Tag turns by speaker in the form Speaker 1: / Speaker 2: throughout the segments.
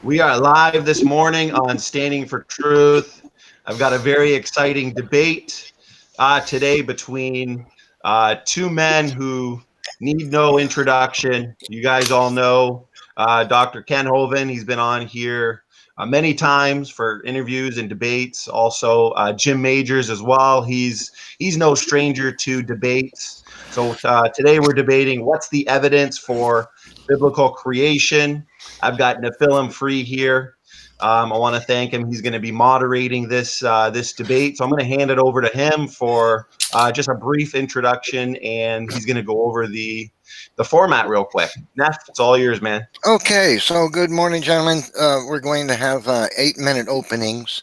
Speaker 1: We are live this morning on Standing for Truth. I've got a very exciting debate today between two men who need no introduction. You guys all know Dr. Ken Hovind. He's been on here many times for interviews and debates. Also, Jim Majors as well. He's no stranger to debates. So today we're debating what's the evidence for biblical creation. I've got Nephilim Free here. I want to thank him. He's going to be moderating this debate. So I'm going to hand it over to him for just a brief introduction, and he's going to go over the format real quick. Neff, it's all yours, man.
Speaker 2: Okay, so good morning, gentlemen. We're going to have 8-minute openings,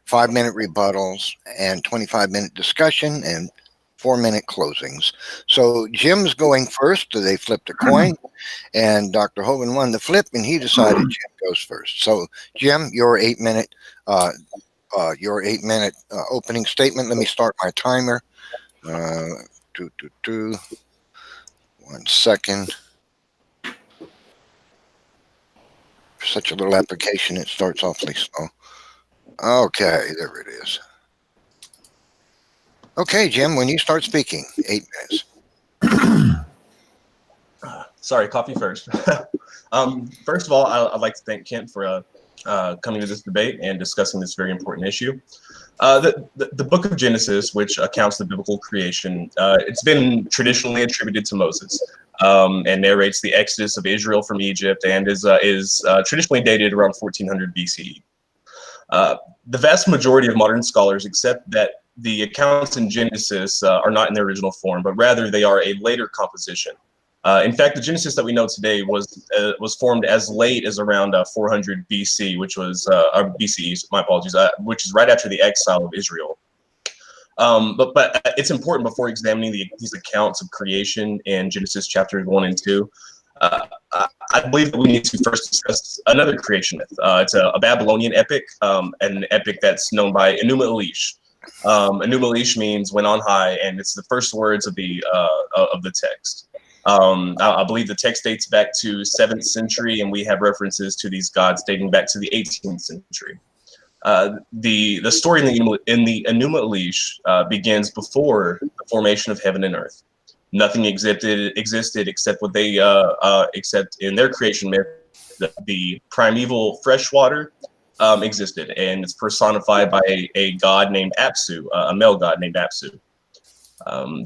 Speaker 2: 5-minute rebuttals, and 25-minute discussion, and 4-minute closings. So Jim's going first. They flipped a coin, and Dr. Hovind won the flip, and he decided Jim goes first. So Jim, your 8-minute opening statement. Let me start my timer. 1 second. For such a little application, it starts awfully slow. Okay, there it is. Okay, Jim, when you start speaking, 8 minutes.
Speaker 3: Sorry, coffee first. First of all, I'd like to thank Kent for coming to this debate and discussing this very important issue. The book of Genesis, which accounts the biblical creation, it's been traditionally attributed to Moses and narrates the exodus of Israel from Egypt and is traditionally dated around 1400 BCE. The vast majority of modern scholars accept that the accounts in Genesis are not in their original form, but rather they are a later composition. In fact, the Genesis that we know today was formed as late as around 400 BC, which was BCE. My apologies, which is right after the exile of Israel. But it's important before examining these accounts of creation in Genesis chapters 1 and 2. I believe that we need to first discuss another creation myth. It's a Babylonian epic, an epic that's known by Enuma Elish. Enuma Elish means "when on high," and it's the first words of the text. I believe the text dates back to 7th century, and we have references to these gods dating back to the 18th century. The story in the Enuma Elish begins before the formation of heaven and earth. Nothing existed except what they except in their creation myth, the primeval freshwater existed, and it's personified by a god named Apsu, a male god named Apsu.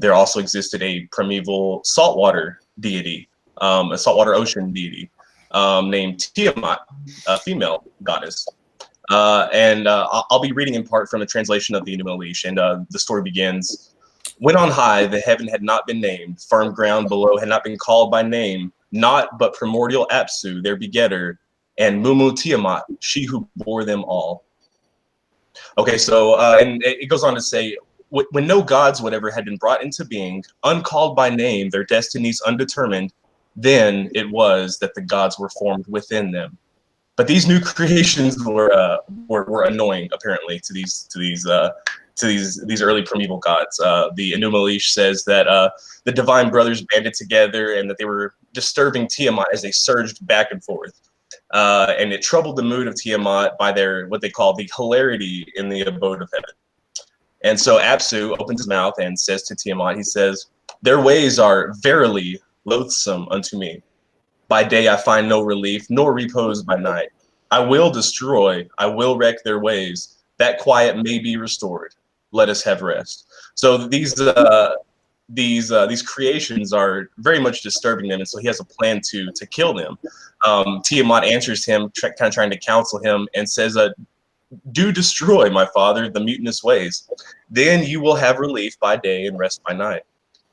Speaker 3: There also existed a primeval saltwater deity, a saltwater ocean deity named Tiamat, a female goddess. I'll be reading in part from a translation of the Enuma Elish, and the story begins. When on high, the heaven had not been named, firm ground below had not been called by name, not but primordial Apsu, their begetter, and Mumu Tiamat, she who bore them all. Okay, so, and it goes on to say, when no gods whatever had been brought into being, uncalled by name, their destinies undetermined, then it was that the gods were formed within them. But these new creations were annoying, apparently, to these early primeval gods. The Enuma Elish says that the divine brothers banded together and that they were disturbing Tiamat as they surged back and forth. And it troubled the mood of Tiamat by their what they call the hilarity in the abode of heaven. And so Apsu opens his mouth and says to Tiamat, he says, "Their ways are verily loathsome unto me. By day I find no relief, nor repose by night. I will destroy, I will wreck their ways, that quiet may be restored. Let us have rest." So these creations are very much disturbing them, and so he has a plan to kill them. Tiamat answers him, kind of trying to counsel him, and says, "Do destroy, my father, the mutinous ways. Then you will have relief by day and rest by night."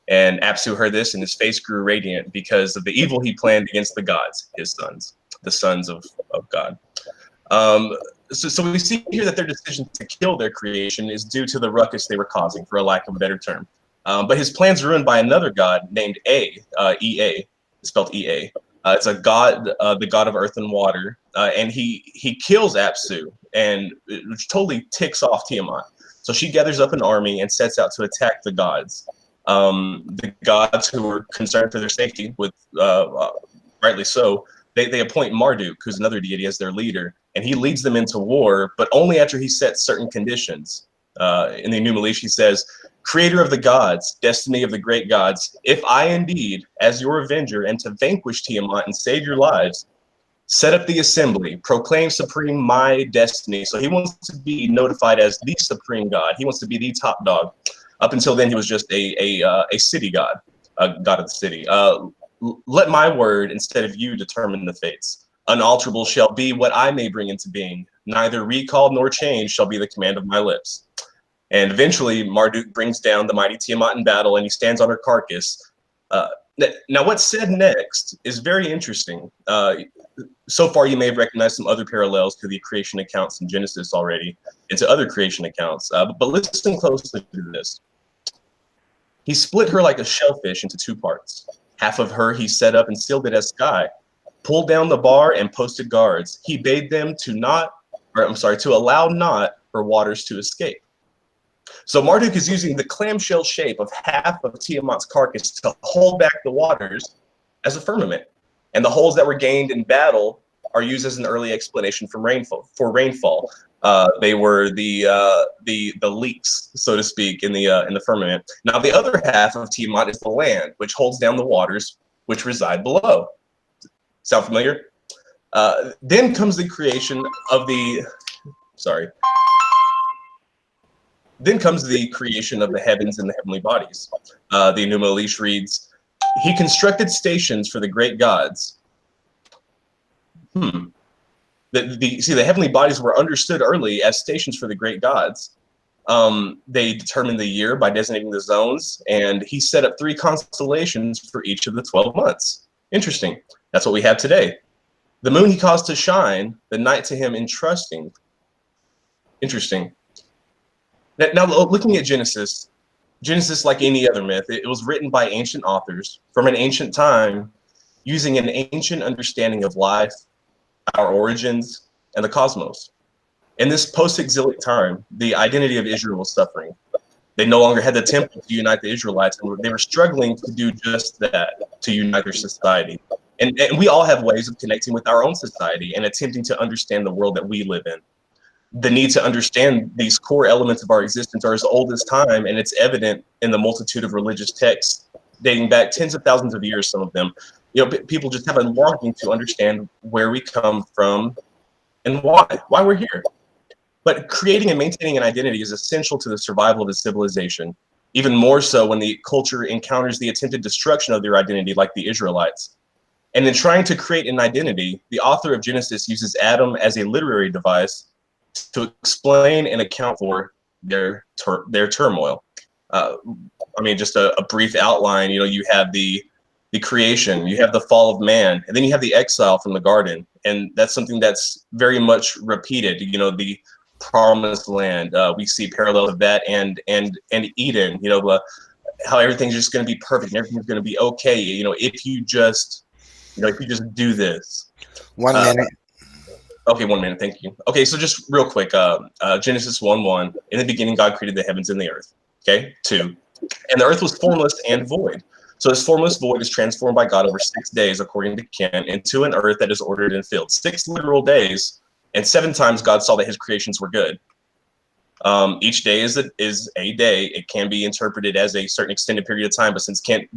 Speaker 3: And Apsu heard this, and his face grew radiant because of the evil he planned against the gods, his sons, the sons of God. So we see here that their decision to kill their creation is due to the ruckus they were causing, for a lack of a better term. But his plans ruined by another god named Ea, spelled E-A. It's a god, the god of earth and water, and he kills Apsu, and which totally ticks off Tiamat. So she gathers up an army and sets out to attack the gods. The gods who were concerned for their safety, with rightly so, they appoint Marduk, who's another deity, as their leader, and he leads them into war, but only after he sets certain conditions. In the Enumalish, he says, "Creator of the gods, destiny of the great gods, if I indeed, as your avenger, am to vanquish Tiamat and save your lives, set up the assembly, proclaim supreme my destiny." So he wants to be notified as the supreme god. He wants to be the top dog. Up until then, he was just a city god, a god of the city. Let my word instead of you determine the fates. Unalterable shall be what I may bring into being. Neither recall nor change shall be the command of my lips. And eventually, Marduk brings down the mighty Tiamat in battle, and he stands on her carcass. Now, what's said next is very interesting. So far, you may have recognized some other parallels to the creation accounts in Genesis already, and to other creation accounts. But listen closely to this. He split her like a shellfish into two parts. Half of her he set up and sealed it as sky, pulled down the bar and posted guards. He bade them to allow not her waters to escape. So Marduk is using the clamshell shape of half of Tiamat's carcass to hold back the waters as a firmament. And the holes that were gained in battle are used as an early explanation for rainfall. They were the leaks, so to speak, in the firmament. Now the other half of Tiamat is the land, which holds down the waters which reside below. Sound familiar? Then comes the creation of the heavens and the heavenly bodies. The Enumalish reads, "He constructed stations for the great gods." The heavenly bodies were understood early as stations for the great gods. They determined the year by designating the zones, and he set up 3 constellations for each of the 12 months. Interesting. That's what we have today. The moon he caused to shine, the night to him entrusting. Interesting. Now, looking at Genesis, like any other myth, it was written by ancient authors from an ancient time using an ancient understanding of life, our origins, and the cosmos. In this post-exilic time, the identity of Israel was suffering. They no longer had the temple to unite the Israelites, and they were struggling to do just that, to unite their society. And we all have ways of connecting with our own society and attempting to understand the world that we live in. The need to understand these core elements of our existence are as old as time, and it's evident in the multitude of religious texts dating back tens of thousands of years, some of them. People just have a longing to understand where we come from and why we're here. But creating and maintaining an identity is essential to the survival of a civilization, even more so when the culture encounters the attempted destruction of their identity, like the Israelites. And in trying to create an identity, the author of Genesis uses Adam as a literary device to explain and account for their turmoil. Just a brief outline. You have the creation, you have the fall of man, and then you have the exile from the garden, and that's something that's very much repeated. The promised land. We see parallels of that and Eden. How everything's just going to be perfect and everything's going to be okay. If you just do this.
Speaker 2: 1 minute.
Speaker 3: Okay, 1 minute. Thank you. Okay, so just real quick, Genesis 1:1. In the beginning, God created the heavens and the earth. Okay, 2. And the earth was formless and void. So this formless void is transformed by God over 6 days, according to Ken, into an earth that is ordered and filled. 6 literal days, and 7 times God saw that his creations were good. Each day is a day. It can be interpreted as a certain extended period of time, but since Kent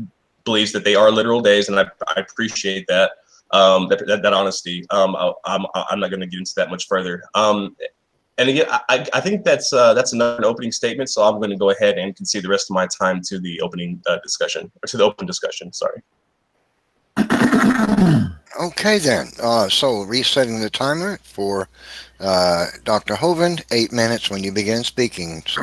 Speaker 3: believes that they are literal days, and I appreciate that. That honesty. I'm not going to get into that much further. And again, I think that's an opening statement. So I'm going to go ahead and concede the rest of my time to the opening discussion, or to the open discussion. Sorry.
Speaker 2: Okay then. So resetting the timer for Dr. Hovind, 8 minutes when you begin speaking. So.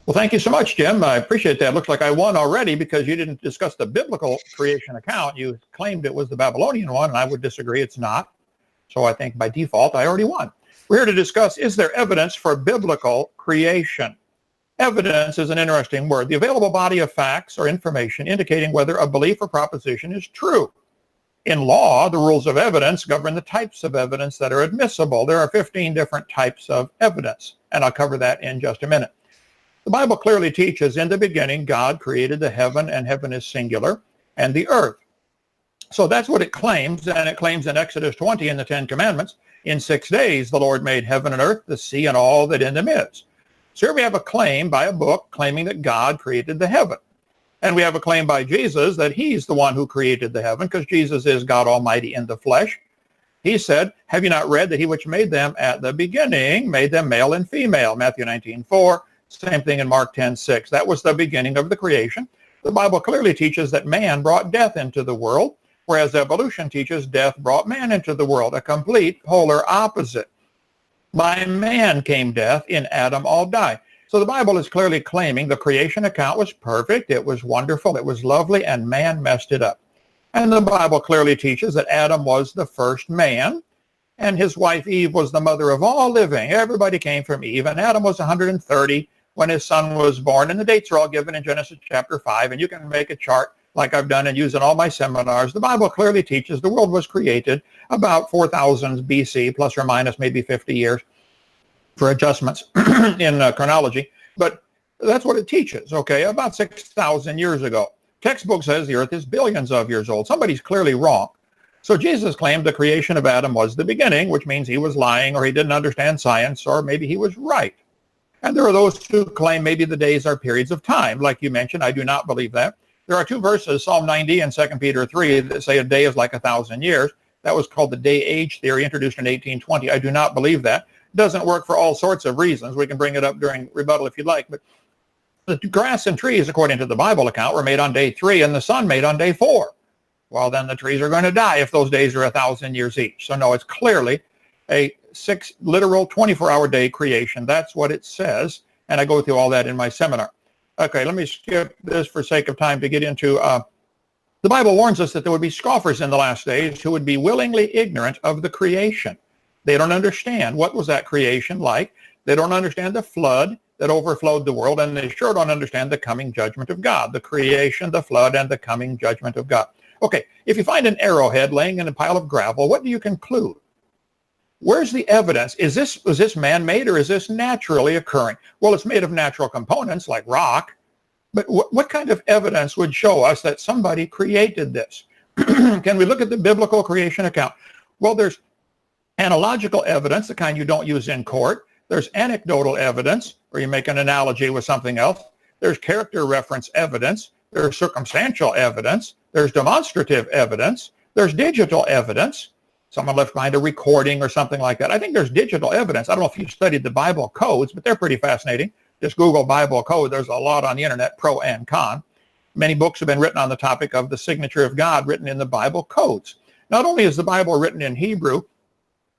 Speaker 4: Well, thank you so much, Jim. I appreciate that. Looks like I won already because you didn't discuss the biblical creation account. You claimed it was the Babylonian one, and I would disagree. It's not. So I think by default, I already won. We're here to discuss, is there evidence for biblical creation? Evidence is an interesting word. The available body of facts or information indicating whether a belief or proposition is true. In law, the rules of evidence govern the types of evidence that are admissible. There are 15 different types of evidence, and I'll cover that in just a minute. The Bible clearly teaches in the beginning, God created the heaven, and heaven is singular, and the earth. So that's what it claims, and it claims in Exodus 20 in the Ten Commandments, in 6 days the Lord made heaven and earth, the sea, and all that in them is. So here we have a claim by a book claiming that God created the heaven. And we have a claim by Jesus that he's the one who created the heaven, because Jesus is God Almighty in the flesh. He said, have you not read that he which made them at the beginning made them male and female? Matthew 19:4, same thing in Mark 10:6. That was the beginning of the creation. The Bible clearly teaches that man brought death into the world, whereas evolution teaches death brought man into the world, a complete polar opposite. By man came death, in Adam all die. So the Bible is clearly claiming the creation account was perfect, it was wonderful, it was lovely, and man messed it up. And the Bible clearly teaches that Adam was the first man, and his wife Eve was the mother of all living. Everybody came from Eve, and Adam was 130 when his son was born, and the dates are all given in Genesis chapter 5, and you can make a chart like I've done and use in all my seminars. The Bible clearly teaches the world was created about 4000 BC, plus or minus maybe 50 years for adjustments in chronology. But that's what it teaches, okay, about 6,000 years ago. Textbook says the earth is billions of years old. Somebody's clearly wrong. So Jesus claimed the creation of Adam was the beginning, which means he was lying, or he didn't understand science, or maybe he was right. And there are those who claim maybe the days are periods of time. Like you mentioned, I do not believe that. There are two verses, Psalm 90 and 2 Peter 3, that say a day is like 1,000 years. That was called the day-age theory, introduced in 1820. I do not believe that. It doesn't work for all sorts of reasons. We can bring it up during rebuttal if you'd like. But the grass and trees, according to the Bible account, were made on day 3, and the sun made on day 4. Well, then the trees are going to die if those days are 1,000 years each. So no, it's clearly a literal 24-hour day creation. That's what it says, and I go through all that in my seminar. Okay, let me skip this for sake of time to get into, the Bible warns us that there would be scoffers in the last days who would be willingly ignorant of the creation. They don't understand what was that creation like. They don't understand the flood that overflowed the world, and they sure don't understand the coming judgment of God, the creation, the flood, and the coming judgment of God. Okay, if you find an arrowhead laying in a pile of gravel, what do you conclude? Where's the evidence? Was this man-made, or is this naturally occurring? Well, it's made of natural components like rock, but what kind of evidence would show us that somebody created this? Can we look at the biblical creation account? Well, there's analogical evidence, the kind you don't use in court. There's anecdotal evidence, where you make an analogy with something else. There's character reference evidence. There's circumstantial evidence. There's demonstrative evidence. There's digital evidence. Someone left behind a recording or something like that. I think there's digital evidence. I don't know if you've studied the Bible codes, but they're pretty fascinating. Just Google Bible code. There's a lot on the internet, pro and con. Many books have been written on the topic of the signature of God written in the Bible codes. Not only is the Bible written in Hebrew,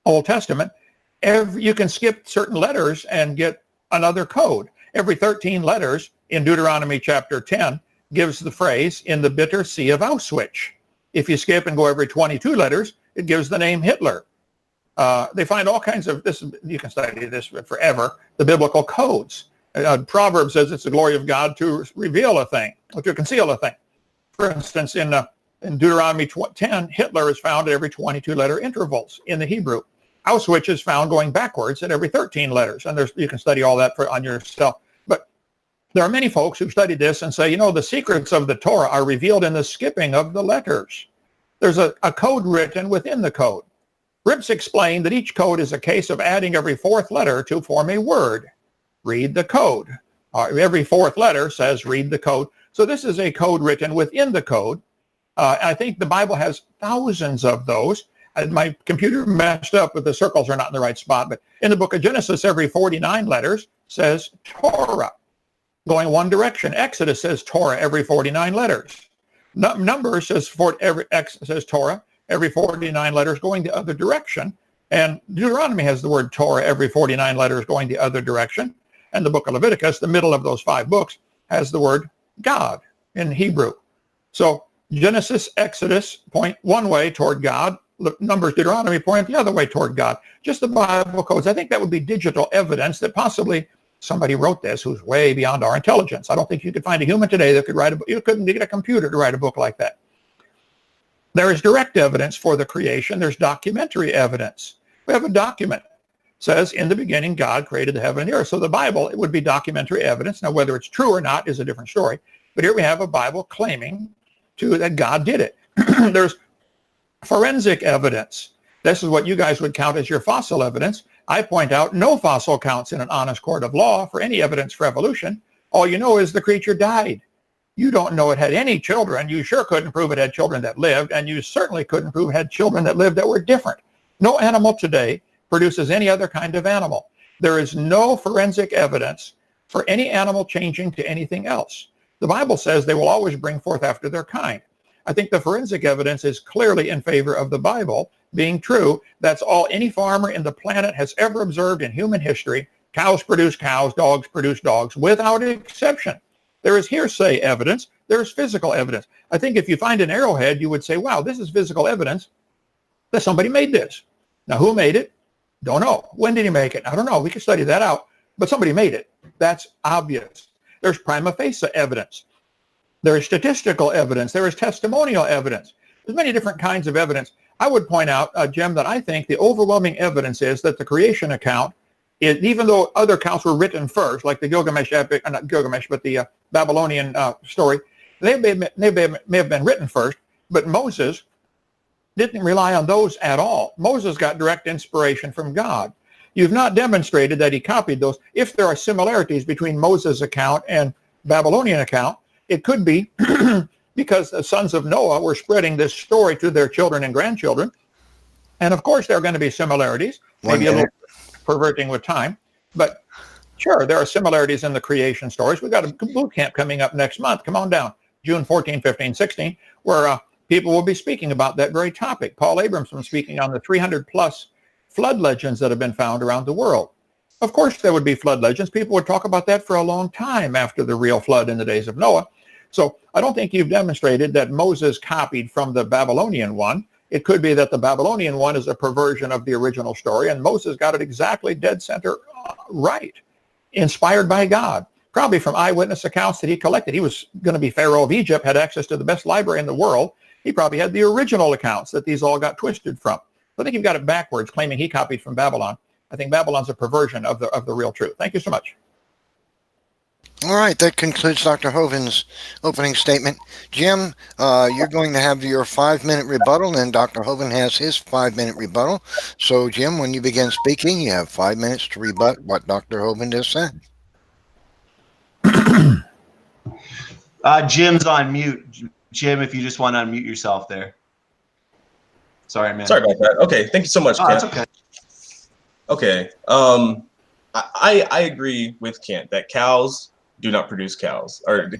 Speaker 4: Old Testament, you can skip certain letters and get another code. Every 13 letters in Deuteronomy chapter 10 gives the phrase, in the bitter sea of Auschwitz. If you skip and go every 22 letters, it gives the name Hitler. They find all kinds of, this. You can study this forever, the biblical codes. Proverbs says it's the glory of God to reveal a thing, or to conceal a thing. For instance, in Deuteronomy 10, Hitler is found at every 22 letter intervals in the Hebrew. Auschwitz is found going backwards at every 13 letters, and you can study all that on yourself. But there are many folks who studied this and say, the secrets of the Torah are revealed in the skipping of the letters. There's a code written within the code. Rips explained that each code is a case of adding every fourth letter to form a word. Read the code. Every fourth letter says read the code. So this is a code written within the code. I think the Bible has thousands of those. My computer messed up, but the circles are not in the right spot. But in the book of Genesis, every 49 letters says Torah, going one direction. Exodus says Torah every 49 letters. Numbers says Torah every 49 letters going the other direction. And Deuteronomy has the word Torah every 49 letters going the other direction. And the book of Leviticus, the middle of those 5 books, has the word God in Hebrew. So Genesis, Exodus point one way toward God. Numbers, Deuteronomy point the other way toward God. Just the Bible codes. I think that would be digital evidence that possibly somebody wrote this who's way beyond our intelligence. I don't think you could find a human today that could write a book. You couldn't get a computer to write a book like that. There is direct evidence for the creation. There's documentary evidence. We have a document. It says, in the beginning, God created the heaven and the earth. So the Bible, it would be documentary evidence. Now, whether it's true or not is a different story. But here we have a Bible claiming that God did it. There's forensic evidence. This is what you guys would count as your fossil evidence. I point out no fossil counts in an honest court of law for any evidence for evolution. All you know is the creature died. You don't know it had any children. You sure couldn't prove it had children that lived, and you certainly couldn't prove it had children that lived that were different. No animal today produces any other kind of animal. There is no forensic evidence for any animal changing to anything else. The Bible says they will always bring forth after their kind. I think the forensic evidence is clearly in favor of the Bible being true. That's all any farmer in the planet has ever observed in human history. Cows produce cows, dogs produce dogs, without exception. There is hearsay evidence. There is physical evidence. I think if you find an arrowhead, you would say, wow, this is physical evidence that somebody made this. Now, who made it? Don't know. When did he make it? I don't know. We can study that out. But somebody made it. That's obvious. There's prima facie evidence. There is statistical evidence. There is testimonial evidence. There's many different kinds of evidence. I would point out, Jim, that I think the overwhelming evidence is that the creation account, even though other accounts were written first, like the Gilgamesh epic, not Gilgamesh, but the Babylonian story, they may have been written first, but Moses didn't rely on those at all. Moses got direct inspiration from God. You've not demonstrated that he copied those. If there are similarities between Moses' account and Babylonian account, it could be because the sons of Noah were spreading this story to their children and grandchildren. And of course, there are going to be similarities, maybe a little perverting with time. But sure, there are similarities in the creation stories. We've got a boot camp coming up next month. Come on down, June 14, 15, 16, where people will be speaking about that very topic. Paul Abramson speaking on the 300 plus flood legends that have been found around the world. Of course, there would be flood legends. People would talk about that for a long time after the real flood in the days of Noah. So I don't think you've demonstrated that Moses copied from the Babylonian one. It could be that the Babylonian one is a perversion of the original story, and Moses got it exactly dead center right, inspired by God, probably from eyewitness accounts that he collected. He was going to be Pharaoh of Egypt, had access to the best library in the world. He probably had the original accounts that these all got twisted from. I think you've got it backwards, claiming he copied from Babylon. I think Babylon's a perversion of the real truth. Thank you so much.
Speaker 2: All right, that concludes Dr. Hovind's opening statement. Jim, you're going to have your 5-minute rebuttal, and Dr. Hovind has his 5-minute rebuttal. So, Jim, when you begin speaking, you have 5 minutes to rebut what Dr. Hovind has said.
Speaker 1: Jim's on mute. Jim, if you just want to unmute yourself there. Sorry, man.
Speaker 3: Sorry about that. Okay, thank you so much, Kent.
Speaker 1: That's okay.
Speaker 3: Okay, I agree with Kent that cows do not produce cows, or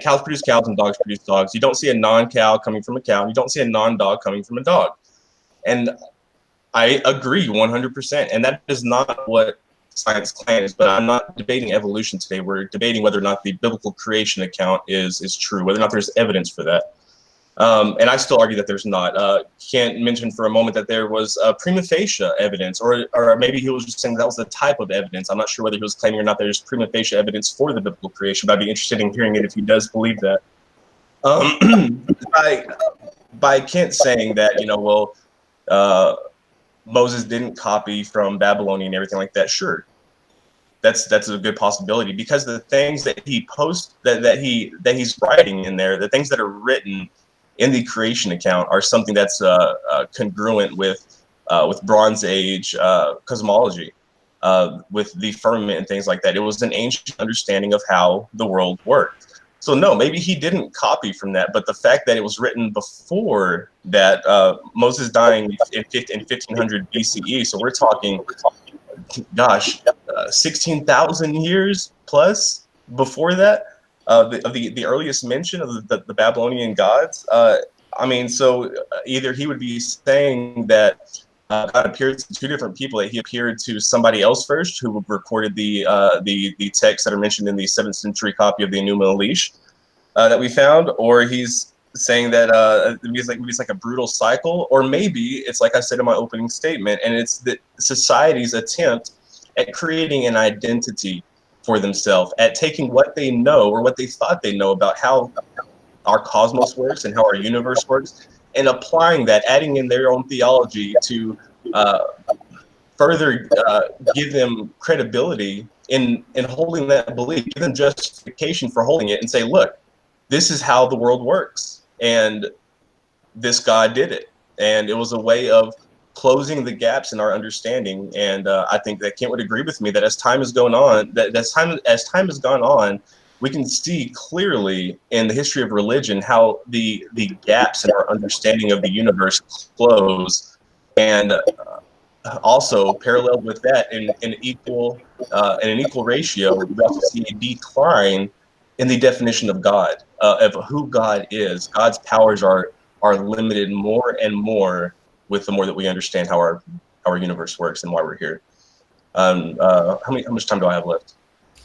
Speaker 3: cows produce cows and dogs produce dogs. You don't see a non-cow coming from a cow, and you don't see a non-dog coming from a dog. And I agree 100%. And that is not what science claims, but I'm not debating evolution today. We're debating whether or not the biblical creation account is true, whether or not there's evidence for that. And I still argue that there's not. Kent mentioned for a moment that there was prima facie evidence, or maybe he was just saying that was the type of evidence. I'm not sure whether he was claiming or not there's prima facie evidence for the biblical creation, but I'd be interested in hearing it if he does believe that. By Kent saying that, Moses didn't copy from Babylonian and everything like that, sure. That's a good possibility, because the things that he posts, that he's writing in there, the things that are written in the creation account are something that's congruent with Bronze Age cosmology, with the firmament and things like that. It was an ancient understanding of how the world worked. So no, maybe he didn't copy from that, but the fact that it was written before that, Moses dying in 1500 BCE, so we're talking, gosh, 16,000 years plus before that. The earliest mention of the Babylonian gods. So either he would be saying that God appeared to two different people, that he appeared to somebody else first, who recorded the texts that are mentioned in the 7th century copy of the Enuma Elish that we found, or he's saying that it's like a brutal cycle, or maybe it's like I said in my opening statement, and it's the society's attempt at creating an identity for themselves, at taking what they know or what they thought they know about how our cosmos works and how our universe works, and applying that, adding in their own theology to further give them credibility in holding that belief, give them justification for holding it, and say, look, this is how the world works, and this God did it. and it was a way of closing the gaps in our understanding. And I think that Kent would agree with me that as time has gone on, as time has gone on, we can see clearly in the history of religion how the gaps in our understanding of the universe close, and also paralleled with that in an equal ratio, we also see a decline in the definition of God, of who God is. God's powers are limited more and more with the more that we understand how our universe works and why we're here. How much time do I have left?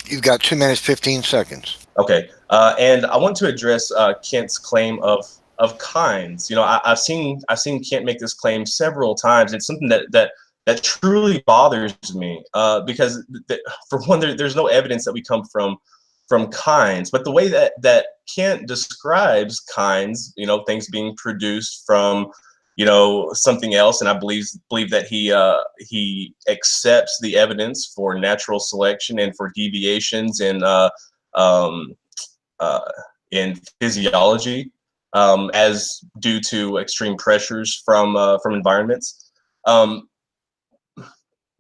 Speaker 2: You've got 2 minutes, 15 seconds.
Speaker 3: Okay, and I want to address Kent's claim of kinds. You know, I've seen Kent make this claim several times. It's something that truly bothers me because for one, there's no evidence that we come from kinds, but the way that Kent describes kinds, you know, things being produced from, you know, something else, and I believe that he accepts the evidence for natural selection and for deviations in physiology as due to extreme pressures from environments.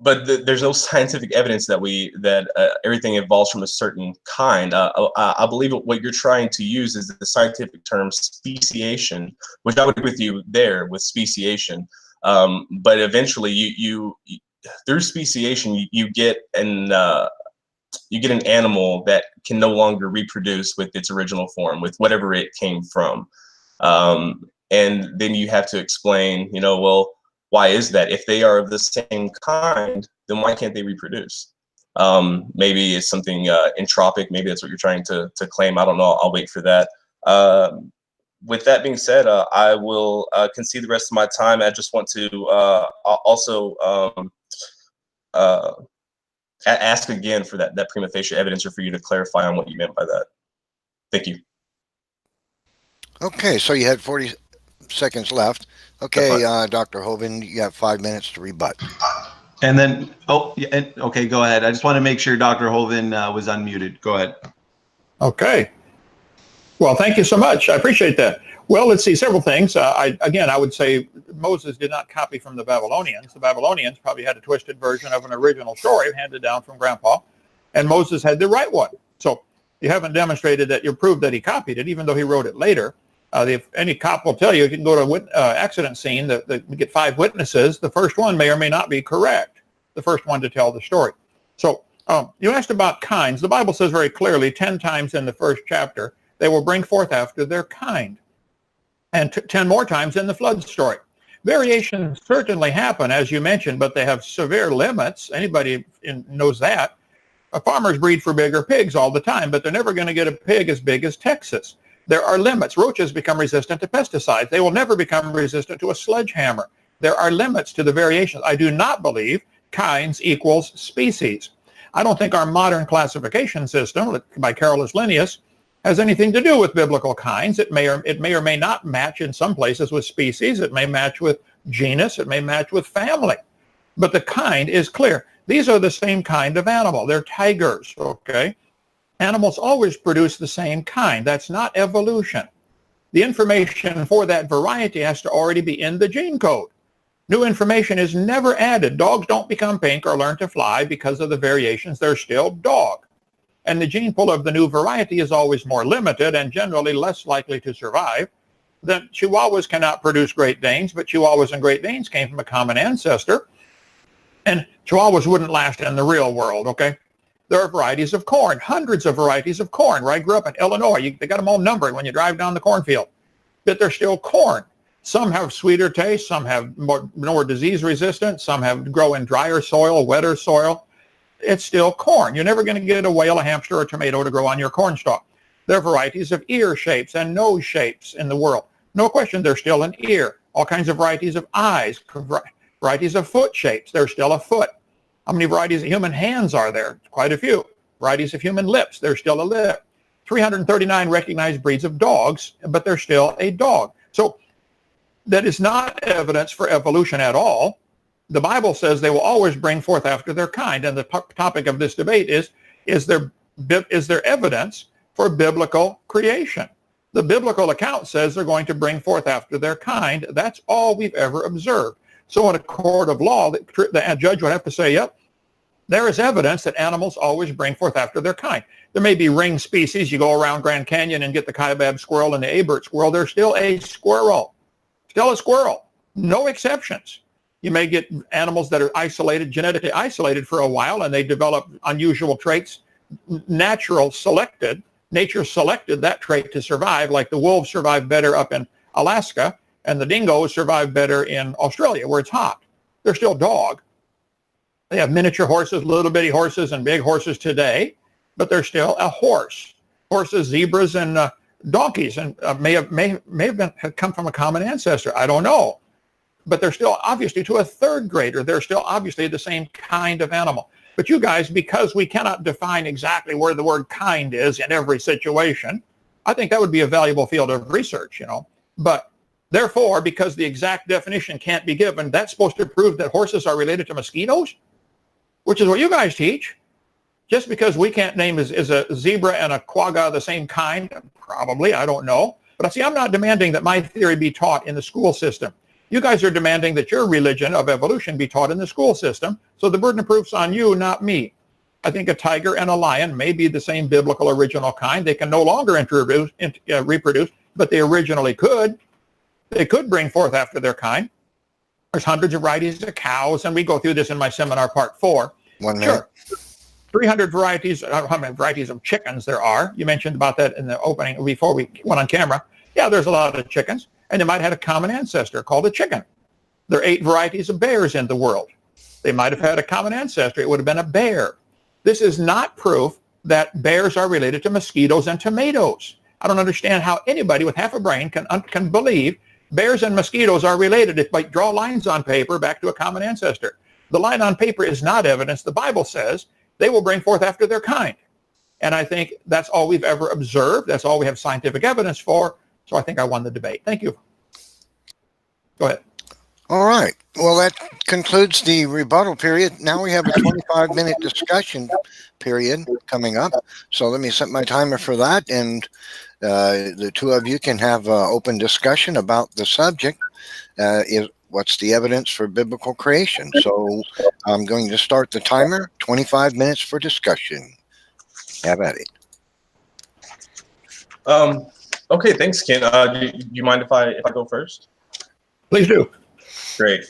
Speaker 3: But there's no scientific evidence that everything evolves from a certain kind. I believe what you're trying to use is the scientific term speciation, which I would agree with you there with speciation. But eventually, you through speciation, you get an animal that can no longer reproduce with its original form, with whatever it came from, and then you have to explain, you know, well, why is that? If they are of the same kind, then why can't they reproduce? Maybe it's something entropic. Maybe that's what you're trying to claim. I don't know. I'll wait for that. With that being said, I will concede the rest of my time. I just want to also ask again for that prima facie evidence, or for you to clarify on what you meant by that. Thank you.
Speaker 2: Okay, so you had 40 seconds left. Okay, Dr. Hovind, you have 5 minutes to rebut.
Speaker 1: And then, okay, go ahead. I just want to make sure Dr. Hovind was unmuted. Go ahead.
Speaker 4: Okay. Well, thank you so much. I appreciate that. Well, let's see, several things. I would say Moses did not copy from the Babylonians. The Babylonians probably had a twisted version of an original story handed down from Grandpa, and Moses had the right one. So you haven't demonstrated that you proved that he copied it, even though he wrote it later. If any cop will tell you, you can go to an accident scene, you get 5 witnesses. The first one may or may not be correct, the first one to tell the story. So you asked about kinds. The Bible says very clearly 10 times in the first chapter, they will bring forth after their kind. And 10 more times in the flood story. Variations certainly happen, as you mentioned, but they have severe limits. Anybody knows that. Farmers breed for bigger pigs all the time, but they're never going to get a pig as big as Texas. There are limits. Roaches become resistant to pesticides. They will never become resistant to a sledgehammer. There are limits to the variations. I do not believe kinds equals species. I don't think our modern classification system by Carolus Linnaeus has anything to do with biblical kinds. It may or may not match in some places with species. It may match with genus. It may match with family. But the kind is clear. These are the same kind of animal. They're tigers, okay? Animals always produce the same kind. That's not evolution. The information for that variety has to already be in the gene code. New information is never added. Dogs don't become pink or learn to fly because of the variations. They're still dog. And the gene pool of the new variety is always more limited and generally less likely to survive. The Chihuahuas cannot produce Great Danes, but Chihuahuas and Great Danes came from a common ancestor. And Chihuahuas wouldn't last in the real world, okay? There are varieties of corn, hundreds of varieties of corn. Where I grew up in Illinois, they got them all numbered when you drive down the cornfield. But they're still corn. Some have sweeter taste, some have more disease resistant, some grow in drier soil, wetter soil. It's still corn. You're never going to get a whale, a hamster, or a tomato to grow on your corn stalk. There are varieties of ear shapes and nose shapes in the world. No question, there's still an ear. All kinds of varieties of eyes, varieties of foot shapes. There's still a foot. How many varieties of human hands are there? Quite a few. Varieties of human lips. There's still a lip. 339 recognized breeds of dogs, but they're still a dog. So that is not evidence for evolution at all. The Bible says they will always bring forth after their kind. And the topic of this debate is there evidence for biblical creation? The biblical account says they're going to bring forth after their kind. That's all we've ever observed. So in a court of law, the judge would have to say, yep, there is evidence that animals always bring forth after their kind. There may be ring species. You go around Grand Canyon and get the kaibab squirrel and the Abert squirrel. They're still a squirrel. Still a squirrel. No exceptions. You may get animals that are isolated, genetically isolated for a while, and they develop unusual traits. Nature selected that trait to survive, like the wolves survive better up in Alaska, and the dingoes survive better in Australia, where it's hot. They're still dog. They have miniature horses, little bitty horses, and big horses today, but they're still a horse. Horses, zebras, and donkeys, and may have come from a common ancestor. I don't know. But they're still obviously, to a third grader, they're still obviously the same kind of animal. But you guys, because we cannot define exactly where the word kind is in every situation, I think that would be a valuable field of research, But therefore, because the exact definition can't be given, that's supposed to prove that horses are related to mosquitoes, which is what you guys teach. Just because we can't name is a zebra and a quagga the same kind, probably, I don't know. But see, I'm not demanding that my theory be taught in the school system. You guys are demanding that your religion of evolution be taught in the school system, so the burden of proof's on you, not me. I think a tiger and a lion may be the same biblical original kind. They can no longer reproduce, but they originally could. They could bring forth after their kind. There's hundreds of varieties of cows, and we go through this in my seminar, part 4.
Speaker 2: 1 minute.
Speaker 4: Sure. 300 varieties, I don't know how many varieties of chickens there are. You mentioned about that in the opening before we went on camera. Yeah, there's a lot of chickens. And they might have had a common ancestor called a chicken. There are 8 varieties of bears in the world. They might have had a common ancestor. It would have been a bear. This is not proof that bears are related to mosquitoes and tomatoes. I don't understand how anybody with half a brain can believe bears and mosquitoes are related if they draw lines on paper back to a common ancestor. The line on paper is not evidence. The Bible says they will bring forth after their kind. And I think that's all we've ever observed. That's all we have scientific evidence for. So I think I won the debate. Thank you. Go ahead.
Speaker 2: All right. Well, that concludes the rebuttal period. Now we have a 25-minute discussion period coming up. So let me set my timer for that, and the two of you can have open discussion about the subject. What's the evidence for biblical creation? So I'm going to start the timer. 25 minutes for discussion. Have at it.
Speaker 3: Okay, thanks, Ken. Do you mind if I go first?
Speaker 4: Please do.
Speaker 3: Great.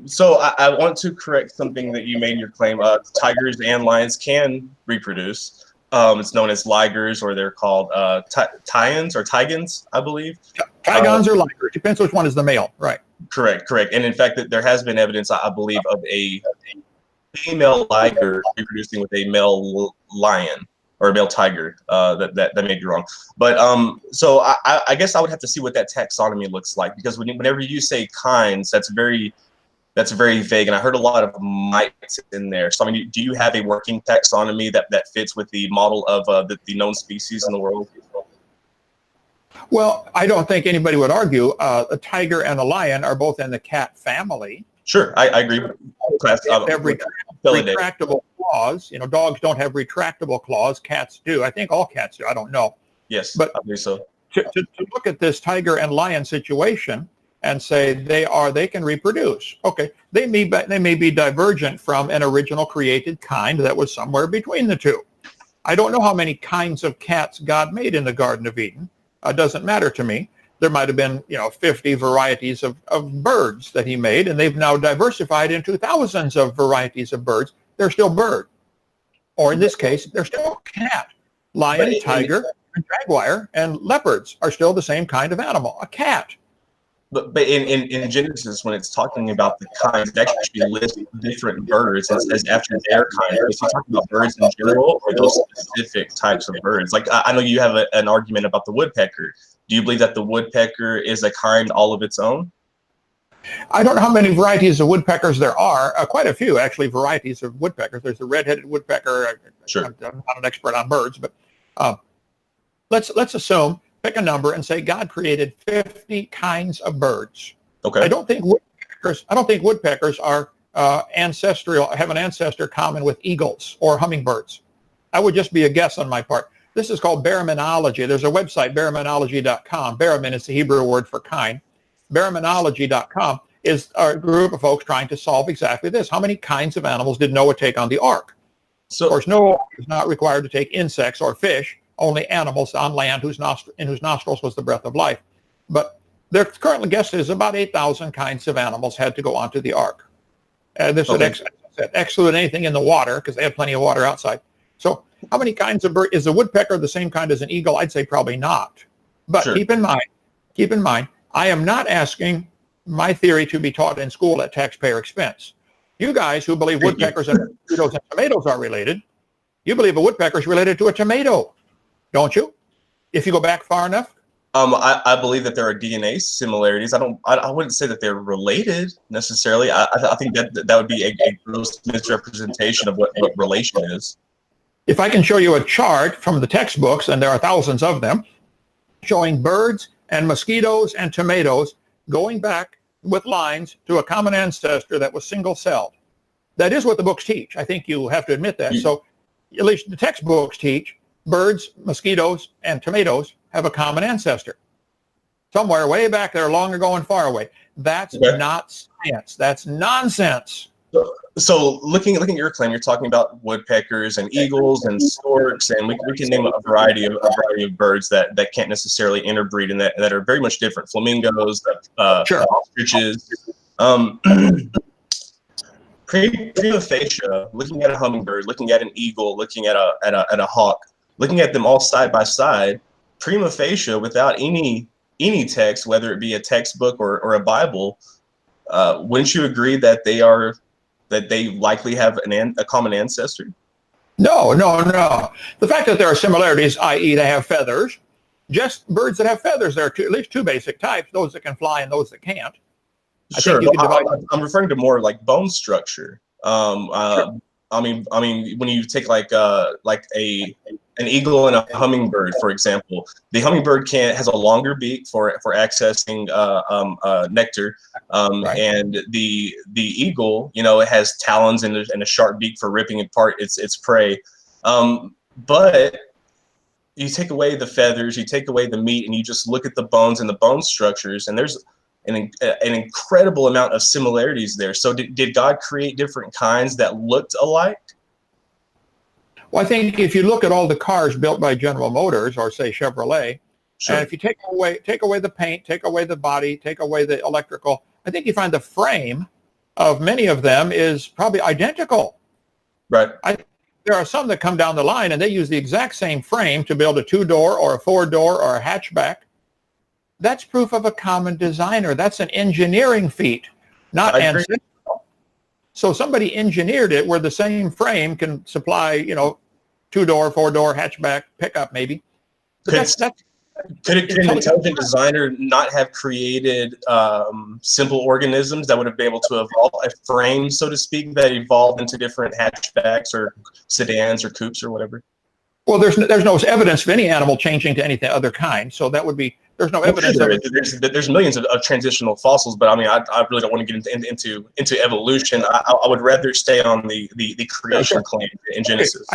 Speaker 3: So I want to correct something that you made in your claim. Tigers and lions can reproduce. It's known as ligers, or they're called tigans or tigans, I believe.
Speaker 4: Tigons or ligers. Depends which one is the male. Right.
Speaker 3: Correct. And in fact, there has been evidence, I believe, of a female liger reproducing with a male lion. Or a male tiger, that may be wrong. But so I guess I would have to see what that taxonomy looks like, because whenever you say kinds, that's very vague, and I heard a lot of mites in there. So I mean, do you have a working taxonomy that fits with the model of the known species in the world?
Speaker 4: Well, I don't think anybody would argue a tiger and a lion are both in the cat family.
Speaker 3: Sure, I agree.
Speaker 4: Every retractable claws. Dogs don't have retractable claws. Cats do. I think all cats do. I don't know.
Speaker 3: Yes,
Speaker 4: but
Speaker 3: I believe so.
Speaker 4: To look at this tiger and lion situation and say they can reproduce. Okay, they may be divergent from an original created kind that was somewhere between the two. I don't know how many kinds of cats God made in the Garden of Eden. It doesn't matter to me. There might have been, 50 varieties of birds that he made, and they've now diversified into thousands of varieties of birds. They're still bird. Or in this case, they're still cat. Lion, tiger, and jaguar, and leopards are still the same kind of animal, a cat.
Speaker 3: But in Genesis, when it's talking about the kinds, it actually lists different birds as after their kind. Is he talking about birds in general, or those specific types of birds? Like, I know you have an argument about the woodpecker. Do you believe that the woodpecker is a kind all of its own?
Speaker 4: I don't know how many varieties of woodpeckers there are. Quite a few, actually, varieties of woodpeckers. There's the red-headed woodpecker.
Speaker 3: Sure.
Speaker 4: I'm not an expert on birds, but let's assume, pick a number and say God created 50 kinds of birds.
Speaker 3: Okay.
Speaker 4: I don't think woodpeckers are ancestral, have an ancestor common with eagles or hummingbirds. That would just be a guess on my part. This is called baraminology. There's a website, baraminology.com. Baramin is the Hebrew word for kind. Baraminology.com is a group of folks trying to solve exactly this. How many kinds of animals did Noah take on the ark?
Speaker 3: So,
Speaker 4: of course, Noah is not required to take insects or fish, only animals on land in whose nostrils was the breath of life. But their current guess is about 8,000 kinds of animals had to go onto the ark. This would exclude anything in the water because they have plenty of water outside. So how many kinds of bird is a woodpecker the same kind as an eagle? I'd say probably not. But
Speaker 3: sure.
Speaker 4: keep in mind, I am not asking my theory to be taught in school at taxpayer expense. You guys who believe woodpeckers and mosquitoes and tomatoes are related, you believe a woodpecker is related to a tomato, don't you? If you go back far enough.
Speaker 3: I believe that there are DNA similarities. I wouldn't say that they're related necessarily. I think that would be a gross misrepresentation of what relation is.
Speaker 4: If I can show you a chart from the textbooks, and there are thousands of them, showing birds and mosquitoes and tomatoes going back with lines to a common ancestor that was single-celled. That is what the books teach. I think you have to admit that. So at least the textbooks teach birds, mosquitoes, and tomatoes have a common ancestor. Somewhere way back there, long ago and far away. That's not science. That's nonsense.
Speaker 3: So looking at your claim, you're talking about woodpeckers and eagles and storks, and we can name a variety of birds that can't necessarily interbreed and that are very much different. Flamingos,
Speaker 4: Sure.
Speaker 3: ostriches. Prima facie, looking at a hummingbird, looking at an eagle, looking at a hawk, looking at them all side by side, prima facie, without any text, whether it be a textbook or a Bible, wouldn't you agree that they likely have a common ancestor?
Speaker 4: No. The fact that there are similarities, i.e. they have feathers, just birds that have feathers, there are at least two basic types, those that can fly and those that can't.
Speaker 3: Sure, I'm referring to more like bone structure. Sure. I mean, when you take like an eagle and a hummingbird, for example, the hummingbird has a longer beak for accessing nectar,
Speaker 4: right.
Speaker 3: and the eagle, it has talons and a sharp beak for ripping apart its prey. But you take away the feathers, you take away the meat, and you just look at the bones and the bone structures, and there's an incredible amount of similarities there. So did God create different kinds that looked alike?
Speaker 4: Well, I think if you look at all the cars built by General Motors or say Chevrolet,
Speaker 3: Sure.
Speaker 4: And if you take away the paint, take away the body, take away the electrical, I think you find the frame of many of them is probably identical.
Speaker 3: Right.
Speaker 4: There are some that come down the line and they use the exact same frame to build a 2-door or a 4-door or a hatchback. That's proof of a common designer. That's an engineering feat, not ancestral. So somebody engineered it where the same frame can supply, 2-door, 4-door, hatchback, pickup maybe. Could an
Speaker 3: intelligent designer not have created simple organisms that would have been able to evolve a frame, so to speak, that evolved into different hatchbacks or sedans or coupes or whatever?
Speaker 4: Well, there's no evidence of any animal changing to any other kind. So that would be, there's no evidence of it.
Speaker 3: There's millions of transitional fossils, but I mean, I really don't want to get into evolution. I would rather stay on the creation claim in Genesis.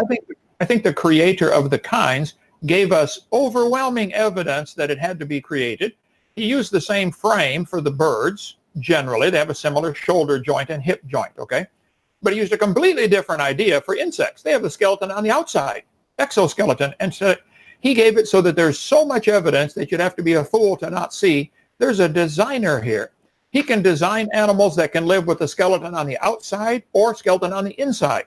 Speaker 4: I think the creator of the kinds gave us overwhelming evidence that it had to be created. He used the same frame for the birds. Generally, they have a similar shoulder joint and hip joint, okay? But he used a completely different idea for insects. They have the skeleton on the outside, exoskeleton. And so he gave it so that there's so much evidence that you'd have to be a fool to not see there's a designer here. He can design animals that can live with a skeleton on the outside or skeleton on the inside.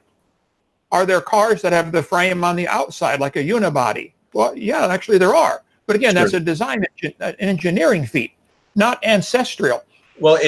Speaker 4: Are there cars that have the frame on the outside like a unibody? Well, yeah, actually there are. But again, that's a design, an engineering feat, not ancestral.
Speaker 3: Well,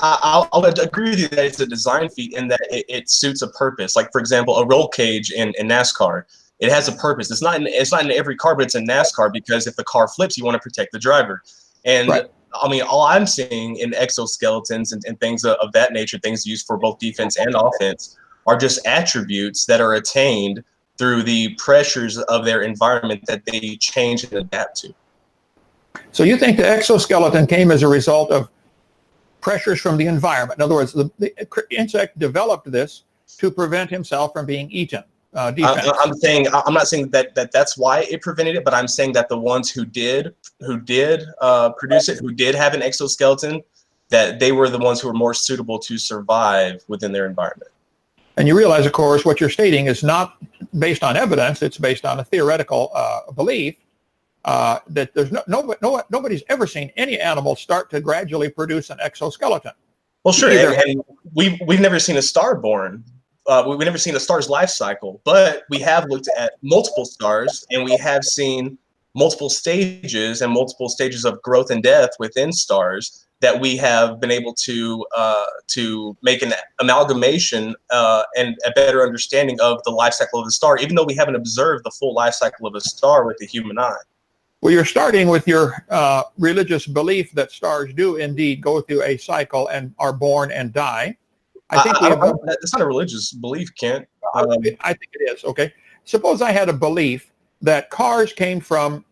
Speaker 3: I'll agree with you that it's a design feat and that it suits a purpose. Like, for example, a roll cage in NASCAR, it has a purpose. It's not in every car, but it's in NASCAR because if the car flips, you want to protect the driver. And I mean, all I'm seeing in exoskeletons and things of that nature, things used for both defense and offense, are just attributes that are attained through the pressures of their environment that they change and adapt to.
Speaker 4: So you think the exoskeleton came as a result of pressures from the environment? In other words, the insect developed this to prevent himself from being eaten. defense.
Speaker 3: I'm not saying that's why it prevented it, but I'm saying that the ones who did produce it, who did have an exoskeleton, that they were the ones who were more suitable to survive within their environment.
Speaker 4: And you realize, of course, what you're stating is not based on evidence. It's based on a theoretical belief that there's nobody's ever seen any animal start to gradually produce an exoskeleton.
Speaker 3: Well, sure, and we've never seen a star born. We've never seen a star's life cycle, but we have looked at multiple stars, and we have seen multiple stages of growth and death within stars that we have been able to make an amalgamation and a better understanding of the life cycle of the star, even though we haven't observed the full life cycle of a star with the human eye.
Speaker 4: Well, you're starting with your religious belief that stars do indeed go through a cycle and are born and die. I think
Speaker 3: that's not a religious belief, Kent.
Speaker 4: I think it is. Okay. Suppose I had a belief that cars came from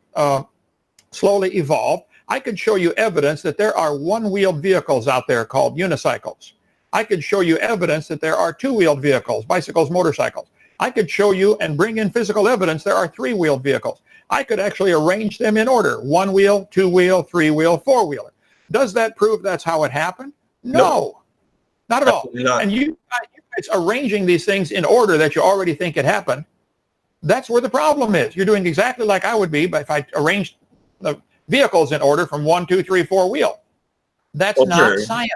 Speaker 4: slowly evolved. I could show you evidence that there are one-wheeled vehicles out there called unicycles. I could show you evidence that there are two-wheeled vehicles, bicycles, motorcycles. I could show you and bring in physical evidence there are three-wheeled vehicles. I could actually arrange them in order: one-wheel, two-wheel, three-wheel, four-wheeler. Does that prove that's how it happened? No, not at all. And you guys arranging these things in order that you already think it happened, that's where the problem is. You're doing exactly like I would be, but if I arranged the vehicles in order from 1, 2, 3, 4 wheel. That's not science.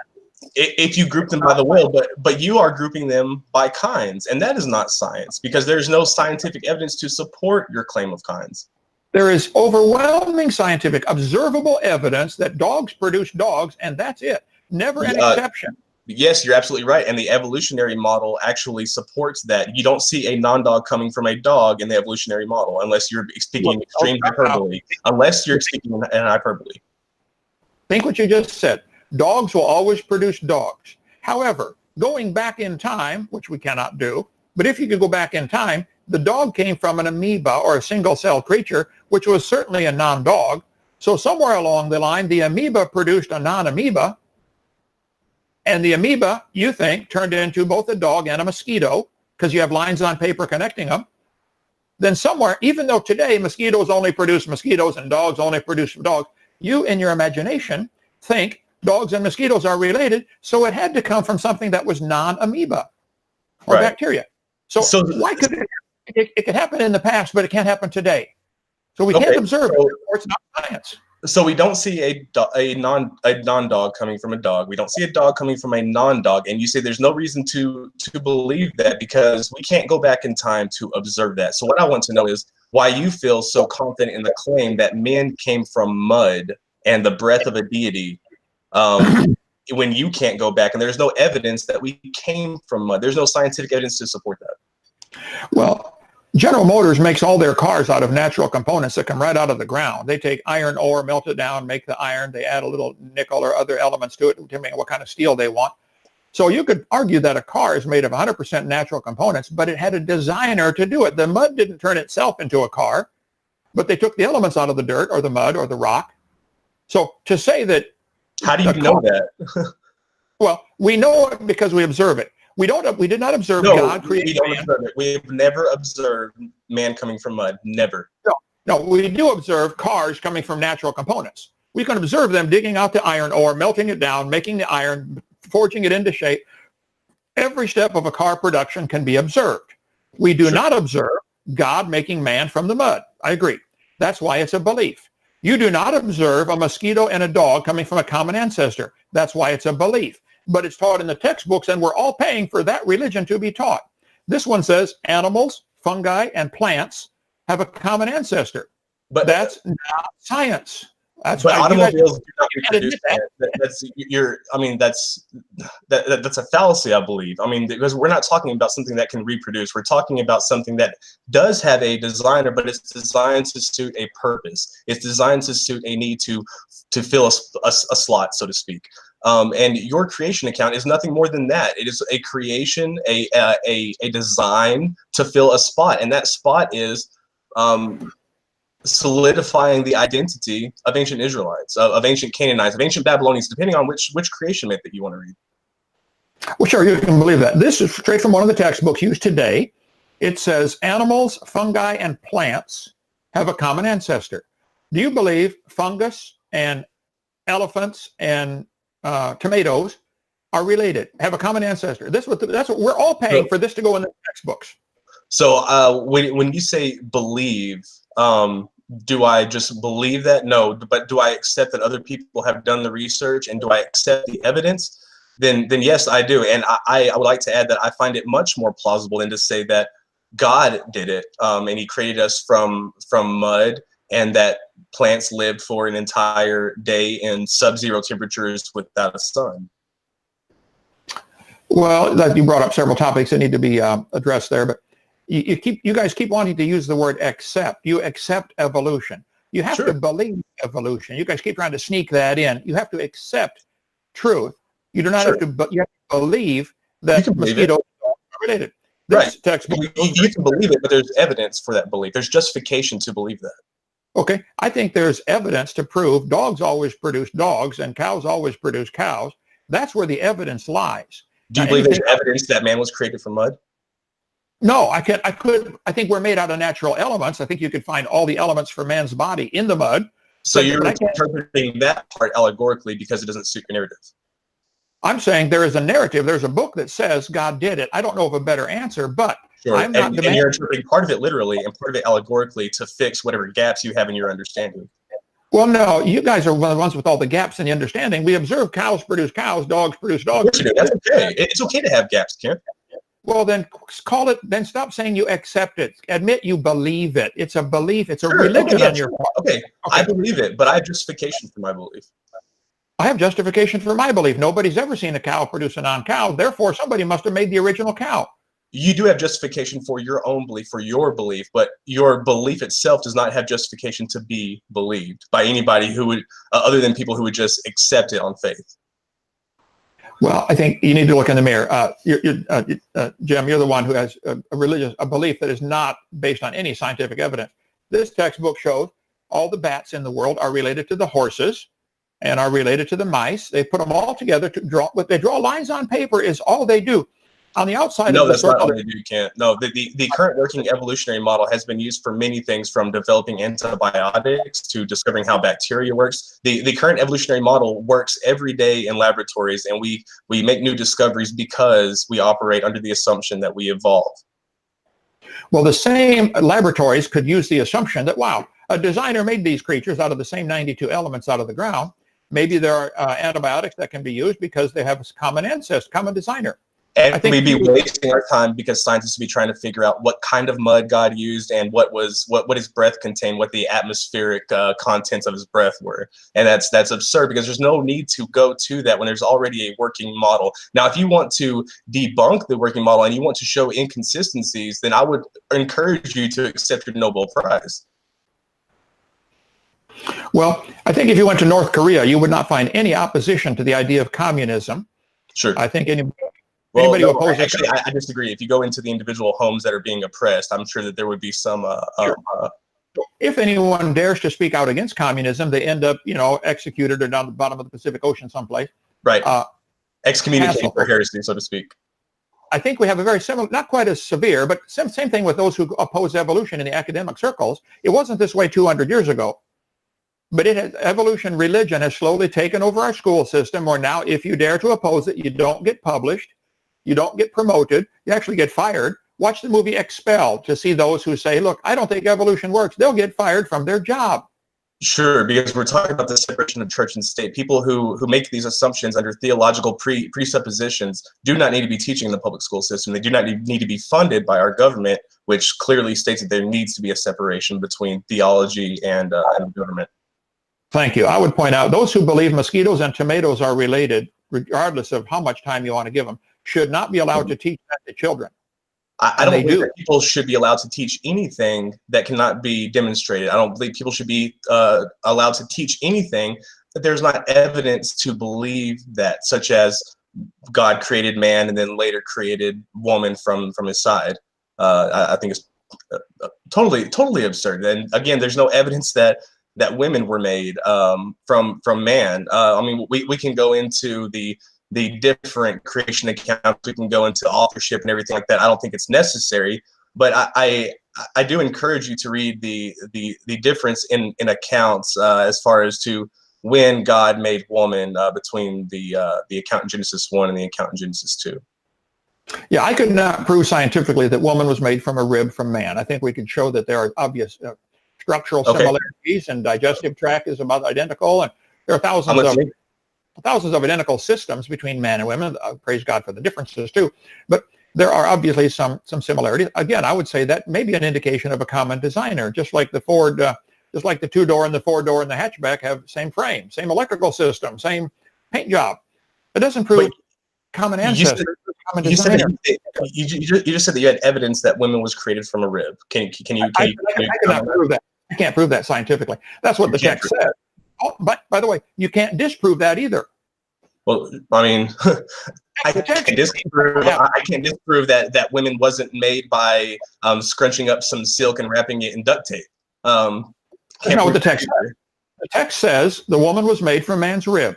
Speaker 3: If you group them by the wheel, but you are grouping them by kinds, and that is not science, because there's no scientific evidence to support your claim of kinds.
Speaker 4: There is overwhelming scientific observable evidence that dogs produce dogs, and that's it. Never an exception.
Speaker 3: Yes, you're absolutely right. And the evolutionary model actually supports that. You don't see a non-dog coming from a dog in the evolutionary model, unless you're speaking extreme hyperbole. Unless you're speaking in hyperbole.
Speaker 4: Think what you just said. Dogs will always produce dogs. However, going back in time, which we cannot do, but if you could go back in time, the dog came from an amoeba or a single-celled creature, which was certainly a non-dog. So somewhere along the line, the amoeba produced a non-amoeba, and the amoeba, you think, turned into both a dog and a mosquito, because you have lines on paper connecting them. Then somewhere, even though today mosquitoes only produce mosquitoes and dogs only produce dogs, you in your imagination think dogs and mosquitoes are related, so it had to come from something that was non-amoeba or bacteria. So why could it could happen in the past, but it can't happen today? So we can't observe it, or it's not science.
Speaker 3: So we don't see a non-dog coming from a dog. We don't see a dog coming from a non-dog. And you say there's no reason to believe that, because we can't go back in time to observe that. So what I want to know is why you feel so confident in the claim that men came from mud and the breath of a deity, when you can't go back and there's no evidence that we came from mud. There's no scientific evidence to support that.
Speaker 4: Well, General Motors makes all their cars out of natural components that come right out of the ground. They take iron ore, melt it down, make the iron. They add a little nickel or other elements to it, depending on what kind of steel they want. So you could argue that a car is made of 100% natural components, but it had a designer to do it. The mud didn't turn itself into a car, but they took the elements out of the dirt or the mud or the rock. So to say that...
Speaker 3: How do you know that?
Speaker 4: Well, we know it because we observe it. We did not observe God creating man.
Speaker 3: We've never observed man coming from mud. Never.
Speaker 4: No, we do observe cars coming from natural components. We can observe them digging out the iron ore, melting it down, making the iron, forging it into shape. Every step of a car production can be observed. We do not observe God making man from the mud. I agree. That's why it's a belief. You do not observe a mosquito and a dog coming from a common ancestor. That's why it's a belief. But it's taught in the textbooks, and we're all paying for that religion to be taught. This one says animals, fungi, and plants have a common ancestor. But that's not science. That's
Speaker 3: but automobiles do not reproduce that's a fallacy, I believe. I mean, because we're not talking about something that can reproduce. We're talking about something that does have a designer, but it's designed to suit a purpose. It's designed to suit a need to fill a slot, so to speak. And your creation account is nothing more than that. It is a creation, a design to fill a spot, and that spot is solidifying the identity of ancient Israelites, of ancient Canaanites, of ancient Babylonians, depending on which creation myth that you want to read.
Speaker 4: Well, sure, you can believe that. This is straight from one of the textbooks used today. It says animals, fungi, and plants have a common ancestor. Do you believe fungus and elephants and tomatoes are related, have a common ancestor? That's what we're all paying for this to go in the textbooks.
Speaker 3: So when you say believe, do I just believe that? No, but do I accept that other people have done the research, and do I accept the evidence? Then yes, I do. And I would like to add that I find it much more plausible than to say that God did it, and he created us from mud, and that plants lived for an entire day in sub-zero temperatures without a sun.
Speaker 4: Well, you brought up several topics that need to be addressed there, but you guys keep wanting to use the word accept. You accept evolution. You have to believe evolution. You guys keep trying to sneak that in. You have to accept truth. You do not have to, but you have to believe that mosquitoes are related. This textbook,
Speaker 3: you can believe it, but there's evidence for that belief. There's justification to believe that.
Speaker 4: Okay, I think there's evidence to prove dogs always produce dogs and cows always produce cows. That's where the evidence lies.
Speaker 3: Do you believe there's evidence that man was created from mud?
Speaker 4: No, I think we're made out of natural elements. I think you could find all the elements for man's body in the mud.
Speaker 3: So you're interpreting that part allegorically because it doesn't suit your narrative.
Speaker 4: I'm saying there is a narrative. There's a book that says God did it. I don't know of a better answer, but I'm not
Speaker 3: demanding. And you're interpreting part of it literally and part of it allegorically to fix whatever gaps you have in your understanding.
Speaker 4: Well, no, you guys are one of the ones with all the gaps in the understanding. We observe cows produce cows, dogs produce dogs.
Speaker 3: Of course you do. That's okay. It's okay to have gaps, Ken.
Speaker 4: Well, then call it. Then stop saying you accept it. Admit you believe it. It's a belief. It's a religion on your part.
Speaker 3: Okay, I believe it, but I have justification for my belief.
Speaker 4: I have justification for my belief. Nobody's ever seen a cow produce a non-cow. Therefore, somebody must have made the original cow.
Speaker 3: You do have justification for your own belief, for your belief, but your belief itself does not have justification to be believed by anybody who would, other than people who would just accept it on faith.
Speaker 4: Well, I think you need to look in the mirror. Jim, you're the one who has a belief that is not based on any scientific evidence. This textbook shows all the bats in the world are related to the horses and are related to the mice. They put them all together to draw. What they draw lines on paper is all they do. On the outside
Speaker 3: no,
Speaker 4: of the
Speaker 3: that's
Speaker 4: circle,
Speaker 3: not all they do, Kent. No, the current working evolutionary model has been used for many things, from developing antibiotics to discovering how bacteria works. The current evolutionary model works every day in laboratories, and we make new discoveries because we operate under the assumption that we evolve. Well,
Speaker 4: the same laboratories could use the assumption that, wow, a designer made these creatures out of the same 92 elements out of the ground. Maybe there are antibiotics that can be used because they have a common ancestor, common designer.
Speaker 3: And we'd be wasting our time because scientists would be trying to figure out what kind of mud God used and what his breath contained, what the atmospheric contents of his breath were. And that's absurd because there's no need to go to that when there's already a working model. Now, if you want to debunk the working model and you want to show inconsistencies, then I would encourage you to accept your Nobel Prize.
Speaker 4: Well, I think if you went to North Korea, you would not find any opposition to the idea of communism.
Speaker 3: Sure.
Speaker 4: I think anybody
Speaker 3: who
Speaker 4: opposes
Speaker 3: actually, I disagree. If you go into the individual homes that are being oppressed, I'm sure that there would be some.
Speaker 4: If anyone dares to speak out against communism, they end up, executed or down the bottom of the Pacific Ocean someplace.
Speaker 3: Right. Excommunicated for heresy, so to speak.
Speaker 4: I think we have a very similar, not quite as severe, but same thing with those who oppose evolution in the academic circles. It wasn't this way 200 years ago. But evolution religion has slowly taken over our school system, where now if you dare to oppose it, you don't get published, you don't get promoted, you actually get fired. Watch the movie Expelled to see those who say, look, I don't think evolution works. They'll get fired from their job.
Speaker 3: Sure, because we're talking about the separation of church and state. People who make these assumptions under theological presuppositions do not need to be teaching in the public school system. They do not need to be funded by our government, which clearly states that there needs to be a separation between theology and government.
Speaker 4: Thank you. I would point out those who believe mosquitoes and tomatoes are related, regardless of how much time you want to give them, should not be allowed to teach that to children.
Speaker 3: I don't believe that people should be allowed to teach anything that cannot be demonstrated. I don't believe people should be allowed to teach anything that there's not evidence to believe that, such as God created man and then later created woman from his side. I think it's totally absurd. And again, there's no evidence that women were made from man. I mean, we can go into the different creation accounts. We can go into authorship and everything like that. I don't think it's necessary. But I do encourage you to read the difference in accounts as far as to when God made woman between the account in Genesis 1 and the account in Genesis 2.
Speaker 4: Yeah, I could not prove scientifically that woman was made from a rib from man. I think we could show that there are obvious structural similarities, and digestive tract is about identical, and there are thousands of identical systems between man and women. Praise God for the differences too, but there are obviously some similarities. Again, I would say that may be an indication of a common designer, just like the Ford, just like the 2-door and the 4-door and the hatchback have same frame, same electrical system, same paint job. It doesn't prove common ancestors. You just said
Speaker 3: that you had evidence that women was created from a rib. Can you
Speaker 4: I cannot prove that. I can't prove that scientifically. That's what the text says. Oh, but by the way, you can't disprove that either.
Speaker 3: Well, I mean, I can't disprove that women wasn't made by scrunching up some silk and wrapping it in duct tape.
Speaker 4: That's not what the text says. The text says the woman was made from man's rib.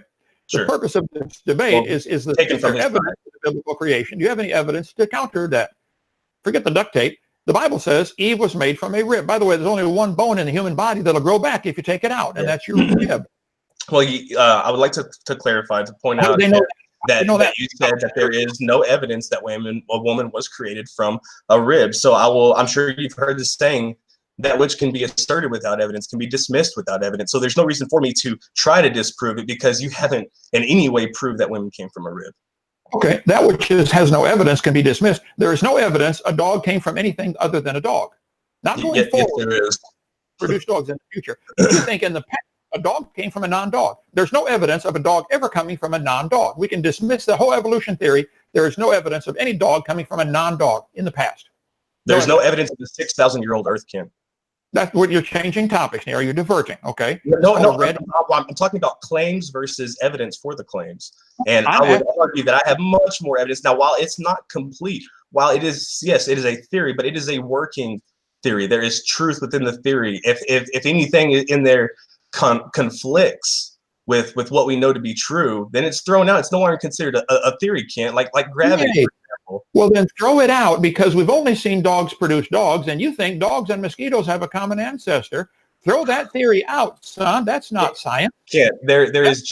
Speaker 4: The purpose of this debate is the evidence of the biblical creation. Do you have any evidence to counter that? Forget the duct tape. The Bible says Eve was made from a rib. By the way, there's only one bone in the human body that'll grow back if you take it out, and that's your rib.
Speaker 3: Well, I would like to clarify, to point out that you said that there is no evidence that a woman was created from a rib. So I'm sure you've heard this saying, that which can be asserted without evidence can be dismissed without evidence. So there's no reason for me to try to disprove it, because you haven't in any way proved that women came from a rib.
Speaker 4: Okay, that which has no evidence can be dismissed. There is no evidence a dog came from anything other than a dog. Not going forward.
Speaker 3: Yes, there is.
Speaker 4: Produce dogs in the future. But you think in the past a dog came from a non-dog. There's no evidence of a dog ever coming from a non-dog. We can dismiss the whole evolution theory. There is no evidence of any dog coming from a non-dog in the past.
Speaker 3: There's no evidence of the 6,000-year-old Earth, Ken.
Speaker 4: That's what you're changing topics now. You're diverting, okay?
Speaker 3: No, I'm talking about claims versus evidence for the claims. And I would argue that I have much more evidence. Now, while it's not complete, while it is, yes, it is a theory, but it is a working theory. There is truth within the theory. If anything in there conflicts with what we know to be true, then it's thrown out. It's no longer considered a theory, Kent, like gravity.
Speaker 4: Yay. Well, then throw it out, because we've only seen dogs produce dogs, and you think dogs and mosquitoes have a common ancestor. Throw that theory out, son. That's not science.
Speaker 3: Yeah, there is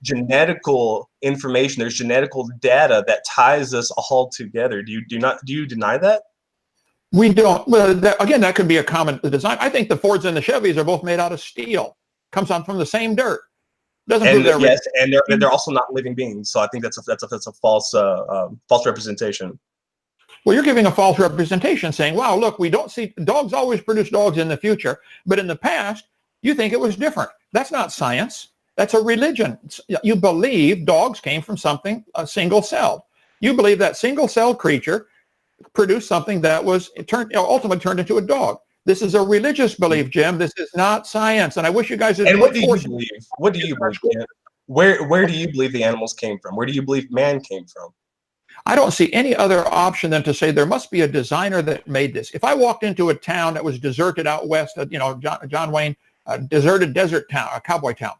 Speaker 3: genetical information. There's genetical data that ties us all together. Do you deny that?
Speaker 4: We don't. Well, that could be a common design. I think the Fords and the Chevys are both made out of steel. Comes on from the same dirt. Doesn't prove they're
Speaker 3: yes, and they're also not living beings. So I think that's a false representation.
Speaker 4: Well, you're giving a false representation, saying, "Wow, look, we don't see dogs always produce dogs in the future, but in the past, you think it was different." That's not science. That's a religion. You believe dogs came from something single-celled. You believe that single-celled creature produced something that was ultimately turned into a dog. This is a religious belief, Jim. This is not science. And I wish you guys would.
Speaker 3: And what do you believe? What do you believe? Where do you believe the animals came from? Where do you believe man came from?
Speaker 4: I don't see any other option than to say there must be a designer that made this. If I walked into a town that was deserted out west, John Wayne, deserted desert town, a cowboy town,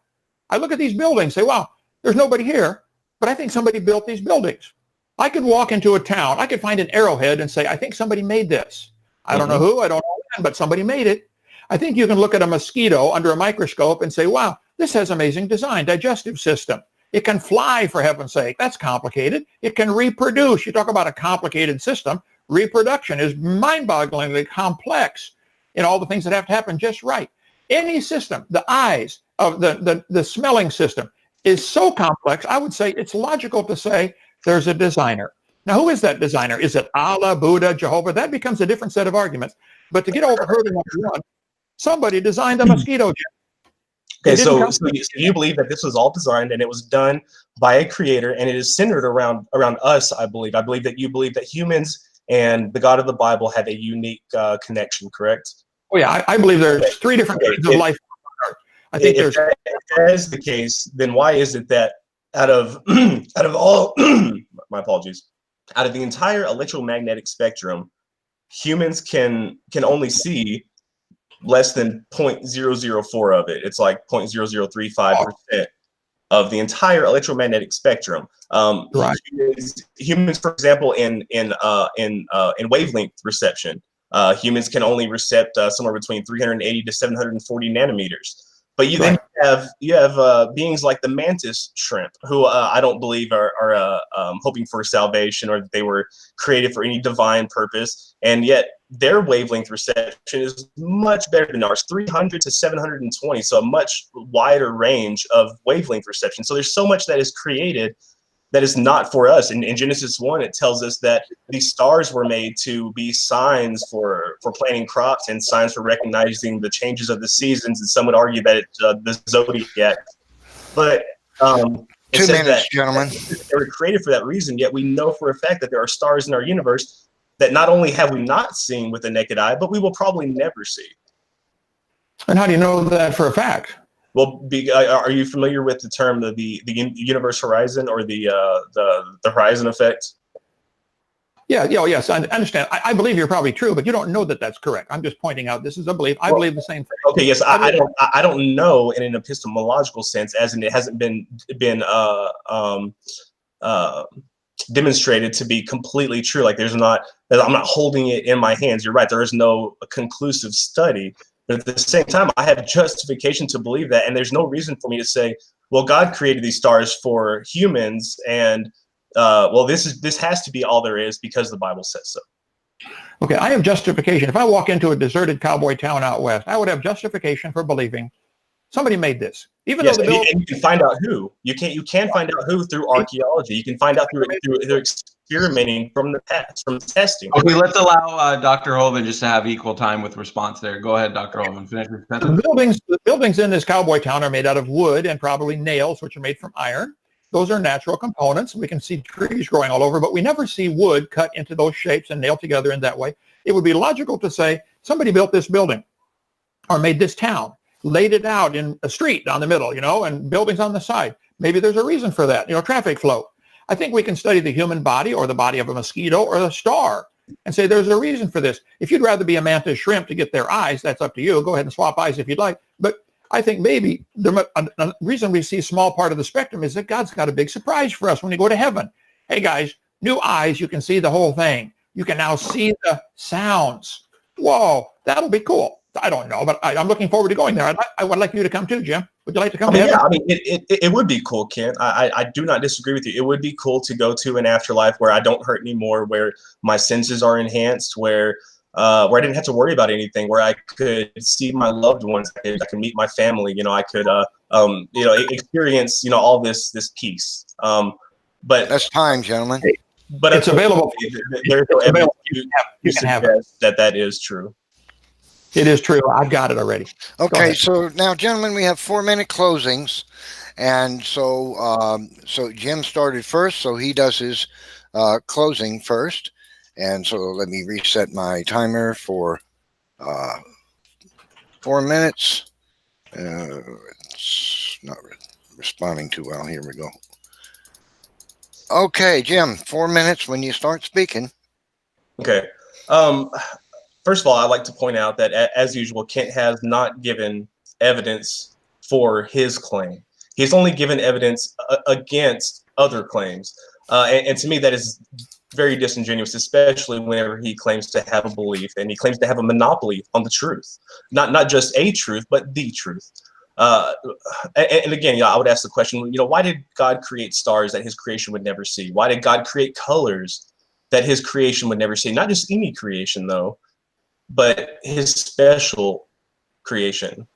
Speaker 4: I look at these buildings, say, wow, there's nobody here, but I think somebody built these buildings. I could walk into a town, I could find an arrowhead and say, I think somebody made this. I don't know who, I don't know when, but somebody made it. I think you can look at a mosquito under a microscope and say, wow, this has amazing design, digestive system. It can fly, for heaven's sake. That's complicated. It can reproduce. You talk about a complicated system. Reproduction is mind-bogglingly complex in all the things that have to happen just right. Any system, the eyes, of the smelling system is so complex, I would say it's logical to say there's a designer. Now, who is that designer? Is it Allah, Buddha, Jehovah? That becomes a different set of arguments. But to get over hurdle number one, somebody designed the mosquito jet.
Speaker 3: Okay, so you believe that this was all designed and it was done by a creator, and it is centered around us, I believe. I believe that you believe that humans and the God of the Bible have a unique connection, correct?
Speaker 4: Oh, yeah, I believe there's three different kinds of life. I think
Speaker 3: if that is the case, then why is it that out of all, my apologies, out of the entire electromagnetic spectrum, humans can only see less than 0.004 of it? It's like 0.0035% of the entire electromagnetic spectrum.
Speaker 4: Right.
Speaker 3: Humans, for example, in wavelength reception, Humans can only recept somewhere between 380 to 740 nanometers. But then you have beings like the mantis shrimp, who I don't believe are hoping for salvation, or that they were created for any divine purpose, and yet their wavelength reception is much better than ours, 300 to 720, so a much wider range of wavelength reception. So there's so much that is created that is not for us. In Genesis 1, it tells us that these stars were made to be signs for planting crops and signs for recognizing the changes of the seasons. And some would argue that it's the zodiac. But it
Speaker 2: 2
Speaker 3: says
Speaker 2: minutes,
Speaker 3: that
Speaker 2: gentlemen.
Speaker 3: they were created for that reason, yet we know for a fact that there are stars in our universe that not only have we not seen with the naked eye, but we will probably never see.
Speaker 4: And how do you know that for a fact?
Speaker 3: Well, are you familiar with the term of the universe horizon, or the horizon effect?
Speaker 4: Yeah, yes, I understand. I believe you're probably true, but you don't know that that's correct. I'm just pointing out this is a belief. I believe the same thing.
Speaker 3: Okay, yes, I don't know in an epistemological sense, as in it hasn't been demonstrated to be completely true. Like I'm not holding it in my hands. You're right. There is no conclusive study. But at the same time, I have justification to believe that, and there's no reason for me to say, well, God created these stars for humans, and well, this has to be all there is because the Bible says so.
Speaker 4: Okay, I have justification. If I walk into a deserted cowboy town out west, I would have justification for believing somebody made this. Even though the building,
Speaker 3: and you can find out who. You can find out who through archaeology. You can find out through experimenting from the past, from testing.
Speaker 1: Okay, let's allow Dr. Hovind just to have equal time with response there. Go ahead, Dr. Hovind. Finish your sentence.
Speaker 4: The buildings in this cowboy town are made out of wood and probably nails, which are made from iron. Those are natural components. We can see trees growing all over, but we never see wood cut into those shapes and nailed together in that way. It would be logical to say somebody built this building or made this town, laid it out in a street down the middle, and buildings on the side. Maybe there's a reason for that, traffic flow. I think we can study the human body or the body of a mosquito or a star and say there's a reason for this. If you'd rather be a mantis shrimp to get their eyes, that's up to you. Go ahead and swap eyes if you'd like. But I think maybe the reason we see a small part of the spectrum is that God's got a big surprise for us when we go to heaven. Hey, guys, new eyes, you can see the whole thing. You can now see the sounds. Whoa, that'll be cool. I don't know, but I'm looking forward to going there. I would like you to come too, Jim. Would you like to come?
Speaker 3: It would be cool, Kent. I do not disagree with you. It would be cool to go to an afterlife where I don't hurt anymore, where my senses are enhanced, where I didn't have to worry about anything, where I could see my loved ones, I could meet my family. I could experience all this peace. But
Speaker 2: that's time, gentlemen.
Speaker 3: But
Speaker 4: it's available.
Speaker 3: There's no evidence you can have that is true.
Speaker 4: It is true. I've got it already.
Speaker 2: Okay, so now, gentlemen, we have 4-minute closings, and so Jim started first, so he does his closing first, and so let me reset my timer for 4 minutes. It's not responding too well. Here we go. Okay, Jim, 4 minutes when you start speaking.
Speaker 3: Okay. First of all, I'd like to point out that, as usual, Kent has not given evidence for his claim. He's only given evidence against other claims. And to me, that is very disingenuous, especially whenever he claims to have a belief and he claims to have a monopoly on the truth. Not just a truth, but the truth. And again, I would ask the question, why did God create stars that his creation would never see? Why did God create colors that his creation would never see? Not just any creation, though, but his special creation.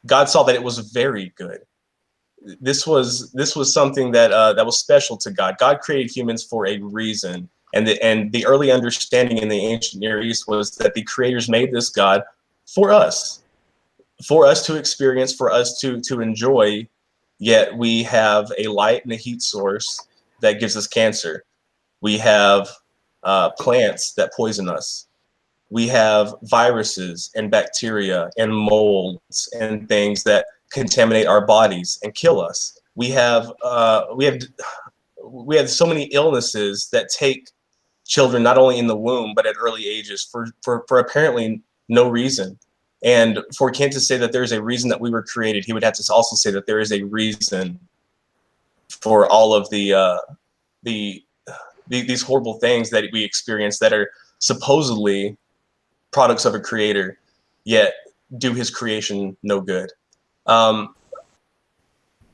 Speaker 3: God saw that it was very good. This was something that was special to God. God created humans for a reason, and the early understanding in the ancient Near East was that the creators made this God for us to experience, for us to enjoy. Yet we have a light and a heat source that gives us cancer. We have plants that poison us. We have viruses and bacteria and molds and things that contaminate our bodies and kill us. We have so many illnesses that take children not only in the womb but at early ages for apparently no reason. And for Kent to say that there's a reason that we were created, he would have to also say that there is a reason for all of these horrible things that we experience that are supposedly products of a creator, yet do his creation no good. I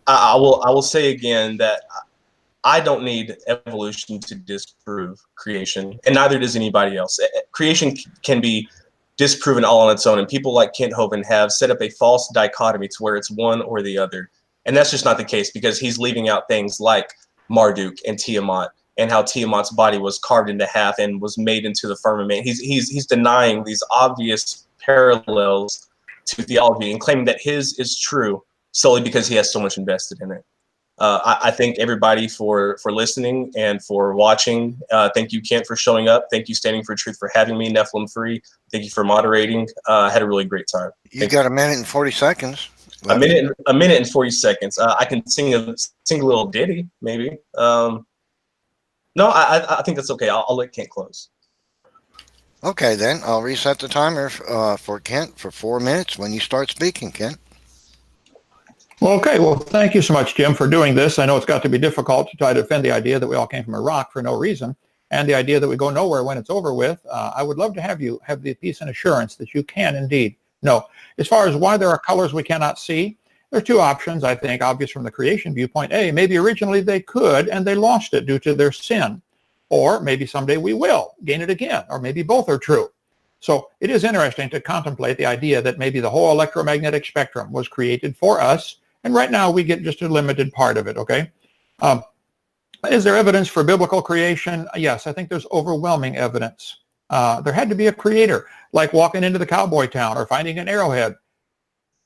Speaker 3: will say again that I don't need evolution to disprove creation, and neither does anybody else. Creation can be disproven all on its own, and people like Kent Hovind have set up a false dichotomy to where it's one or the other. And that's just not the case, because he's leaving out things like Marduk and Tiamat, and how Tiamat's body was carved into half and was made into the firmament. He's denying these obvious parallels to theology and claiming that his is true solely because he has so much invested in it. I thank everybody for listening and for watching. Thank you, Kent, for showing up. Thank you, Standing for Truth, for having me. Nephilim Free, thank you for moderating. I had a really great time.
Speaker 2: You got a minute and 40 seconds.
Speaker 3: A minute and 40 seconds. I can sing a little ditty, maybe. No, I think that's okay. I'll let Kent close.
Speaker 2: Okay, then I'll reset the timer for Kent for 4 minutes when you start speaking, Kent.
Speaker 4: Well, okay. Well, thank you so much, Jim, for doing this. I know it's got to be difficult to try to defend the idea that we all came from a rock for no reason, and the idea that we go nowhere when it's over with. I would love to have you have the peace and assurance that you can indeed know. As far as why there are colors we cannot see, there are two options, I think, obvious from the creation viewpoint. A, maybe originally they could, and they lost it due to their sin. Or maybe someday we will gain it again, or maybe both are true. So it is interesting to contemplate the idea that maybe the whole electromagnetic spectrum was created for us, and right now we get just a limited part of it, okay? Is there evidence for biblical creation? Yes, I think there's overwhelming evidence. There had to be a creator, like walking into the cowboy town or finding an arrowhead.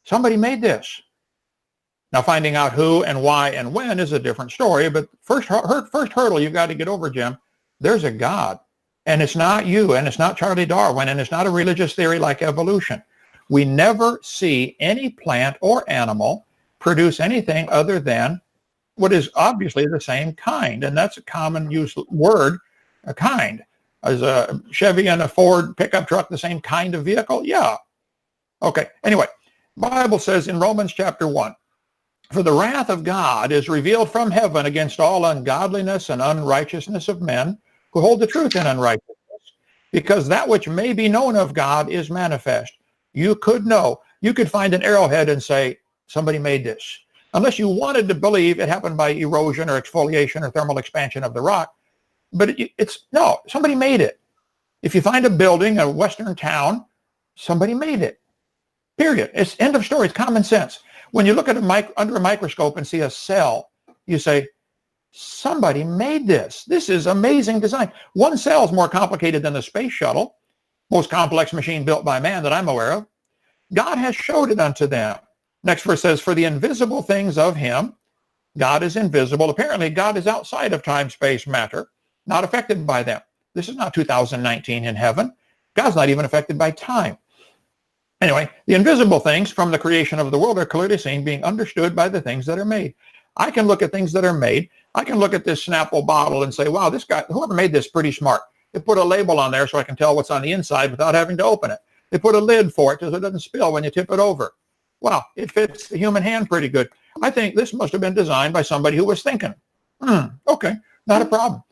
Speaker 4: Somebody made this. Now, finding out who and why and when is a different story, but first hurdle you've got to get over, Jim, there's a God, and it's not you, and it's not Charlie Darwin, and it's not a religious theory like evolution. We never see any plant or animal produce anything other than what is obviously the same kind, and that's a common use word, a kind. Is a Chevy and a Ford pickup truck the same kind of vehicle? Yeah. Okay, anyway, the Bible says in Romans chapter 1, for the wrath of God is revealed from heaven against all ungodliness and unrighteousness of men who hold the truth in unrighteousness, because that which may be known of God is manifest. You could know. You could find an arrowhead and say, somebody made this. Unless you wanted to believe it happened by erosion or exfoliation or thermal expansion of the rock. But no, somebody made it. If you find a building, a Western town, somebody made it. Period. It's end of story. It's common sense. When you look at under a microscope and see a cell, you say, somebody made this. This is amazing design. One cell is more complicated than the space shuttle, most complex machine built by man that I'm aware of. God has showed it unto them. Next verse says, for the invisible things of him, God is invisible. Apparently, God is outside of time, space, matter, not affected by them. This is not 2019 in heaven. God's not even affected by time. Anyway, the invisible things from the creation of the world are clearly seen, being understood by the things that are made. I can look at things that are made. I can look at this Snapple bottle and say, wow, this guy, whoever made this, pretty smart. They put a label on there so I can tell what's on the inside without having to open it. They put a lid for it so it doesn't spill when you tip it over. Wow, it fits the human hand pretty good. I think this must have been designed by somebody who was thinking. Okay, not a problem.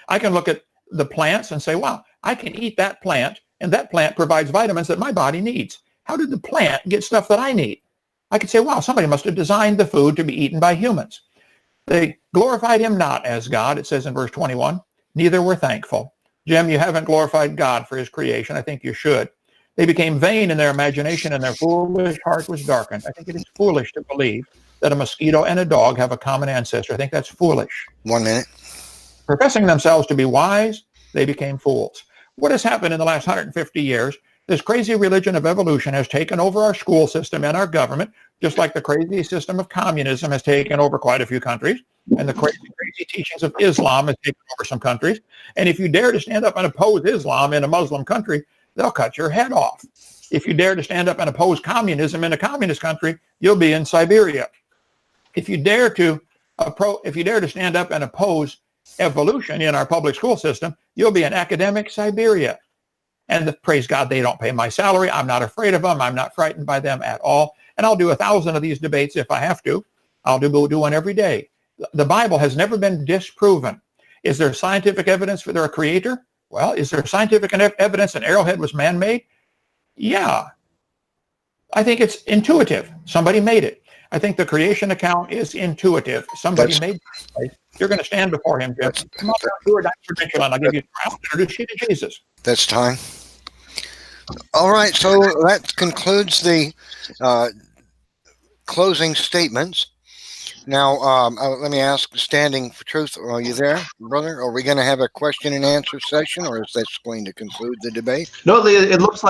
Speaker 4: I can look at the plants and say, wow, I can eat that plant, and that plant provides vitamins that my body needs. How did the plant get stuff that I need? I could say, wow, somebody must have designed the food to be eaten by humans. They glorified him not as God, it says in verse 21, neither were thankful. Jim, you haven't glorified God for his creation. I think you should. They became vain in their imagination, and their foolish heart was darkened. I think it is foolish to believe that a mosquito and a dog have a common ancestor. I think that's foolish.
Speaker 2: 1 minute.
Speaker 4: Professing themselves to be wise, they became fools. What has happened in the last 150 years? This crazy religion of evolution has taken over our school system and our government, just like the crazy system of communism has taken over quite a few countries, and the crazy teachings of Islam has taken over some countries. And if you dare to stand up and oppose Islam in a Muslim country, they'll cut your head off. If you dare to stand up and oppose communism in a communist country, you'll be in Siberia. If you dare to stand up and oppose evolution in our public school system, you'll be in academic Siberia. And praise God, they don't pay my salary. I'm not afraid of them. I'm not frightened by them at all. And I'll do 1,000 of these debates if I have to. I'll do one every day. The Bible has never been disproven. Is there scientific evidence for their creator? Well, is there scientific evidence an arrowhead was man-made? Yeah. I think it's intuitive. Somebody made it. I think the creation account is intuitive. Somebody made it. You're going to stand before him, Jim. Come on, do a credential, and I'll give you. I'll introduce you to Jesus.
Speaker 2: That's time. All right, so that concludes the closing statements. Now, let me ask, standing for truth, are you there, brother? Are we going to have a question and answer session, or is that going to conclude the debate?
Speaker 1: No, it looks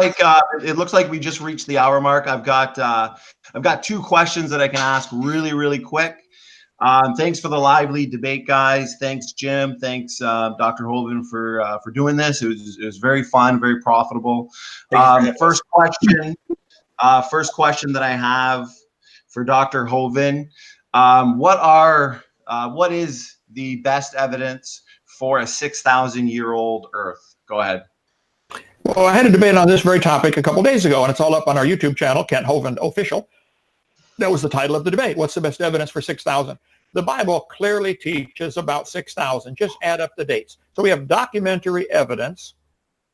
Speaker 1: like we just reached the hour mark. I've got 2 questions that I can ask really quick. Thanks for the lively debate, guys. Thanks, Jim. Thanks, Dr. Hovind, for doing this. It was very fun, very profitable. First question that I have for Dr. Hovind. What is the best evidence for a 6,000-year-old Earth? Go ahead.
Speaker 4: Well, I had a debate on this very topic a couple days ago, and it's all up on our YouTube channel, Kent Hovind Official. That was the title of the debate. What's the best evidence for 6,000? The Bible clearly teaches about 6,000. Just add up the dates. So we have documentary evidence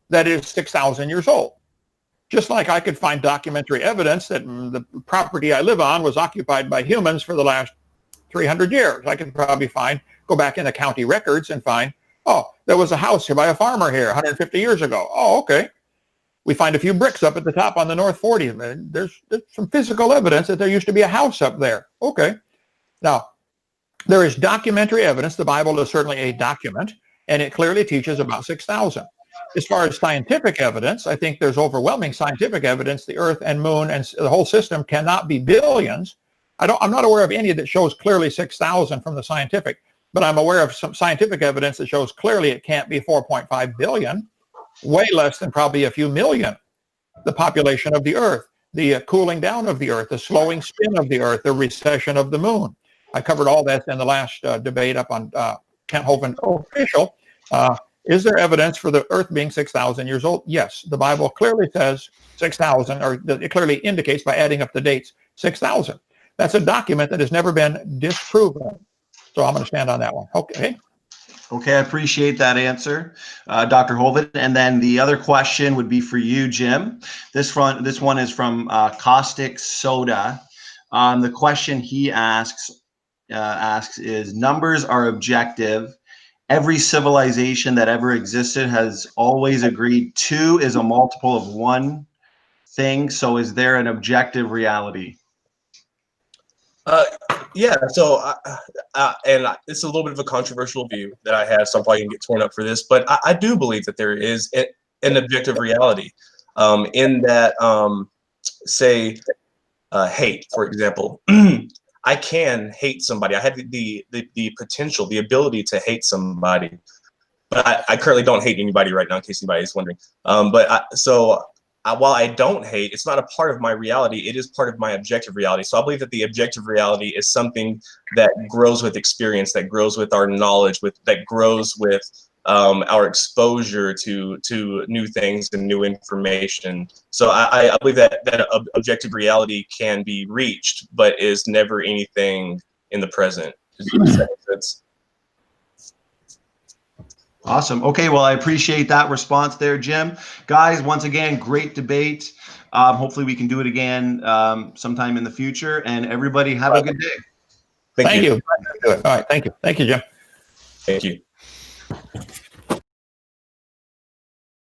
Speaker 4: that is 6,000 years old. Just like I could find documentary evidence that the property I live on was occupied by humans for the last 300 years. I could probably go back in the county records and find, oh, there was a house here by a farmer here 150 years ago. Oh, okay. We find a few bricks up at the top on the North 40. There's some physical evidence that there used to be a house up there. Okay. Now, there is documentary evidence. The Bible is certainly a document, and it clearly teaches about 6,000. As far as scientific evidence, I think there's overwhelming scientific evidence. The Earth and Moon and the whole system cannot be billions. I'm not aware of any that shows clearly 6,000 from the scientific, but I'm aware of some scientific evidence that shows clearly it can't be 4.5 billion, way less than probably a few million. The population of the Earth, the cooling down of the Earth, the slowing spin of the Earth, the recession of the Moon. I covered all that in the last debate up on Kent Hovind Official. Is there evidence for the Earth being 6,000 years old? Yes. The Bible clearly says 6,000, or it clearly indicates by adding up the dates, 6,000. That's a document that has never been disproven. So I'm going to stand on that one. Okay.
Speaker 1: Okay, I appreciate that answer, Dr. Hovind. And then the other question would be for you, Jim. This one is from Caustic Soda. The question he asks is, numbers are objective. Every civilization that ever existed has always agreed 2 is a multiple of 1 thing. So is there an objective reality?
Speaker 3: Yeah, so and it's a little bit of a controversial view that I have, so I'm probably gonna get torn up for this, but I do believe that there is an objective reality in that, say, hate, for example. I can hate somebody. I have the potential, the ability to hate somebody, but I currently don't hate anybody right now, in case anybody is wondering. While I don't hate, it's not a part of my reality. It is part of my objective reality. So I believe that the objective reality is something that grows with experience, that grows with our knowledge, that grows with our exposure to new things and new information. So I believe that objective reality can be reached, but is never anything in the present. Does that make sense?
Speaker 1: Awesome. Okay, well, I appreciate that response there, Jim. Guys, once again, great debate. Hopefully we can do it again sometime in the future. And everybody have a good day.
Speaker 3: Thank you.
Speaker 4: All right, thank you. Thank you, Jim.
Speaker 3: Thank you.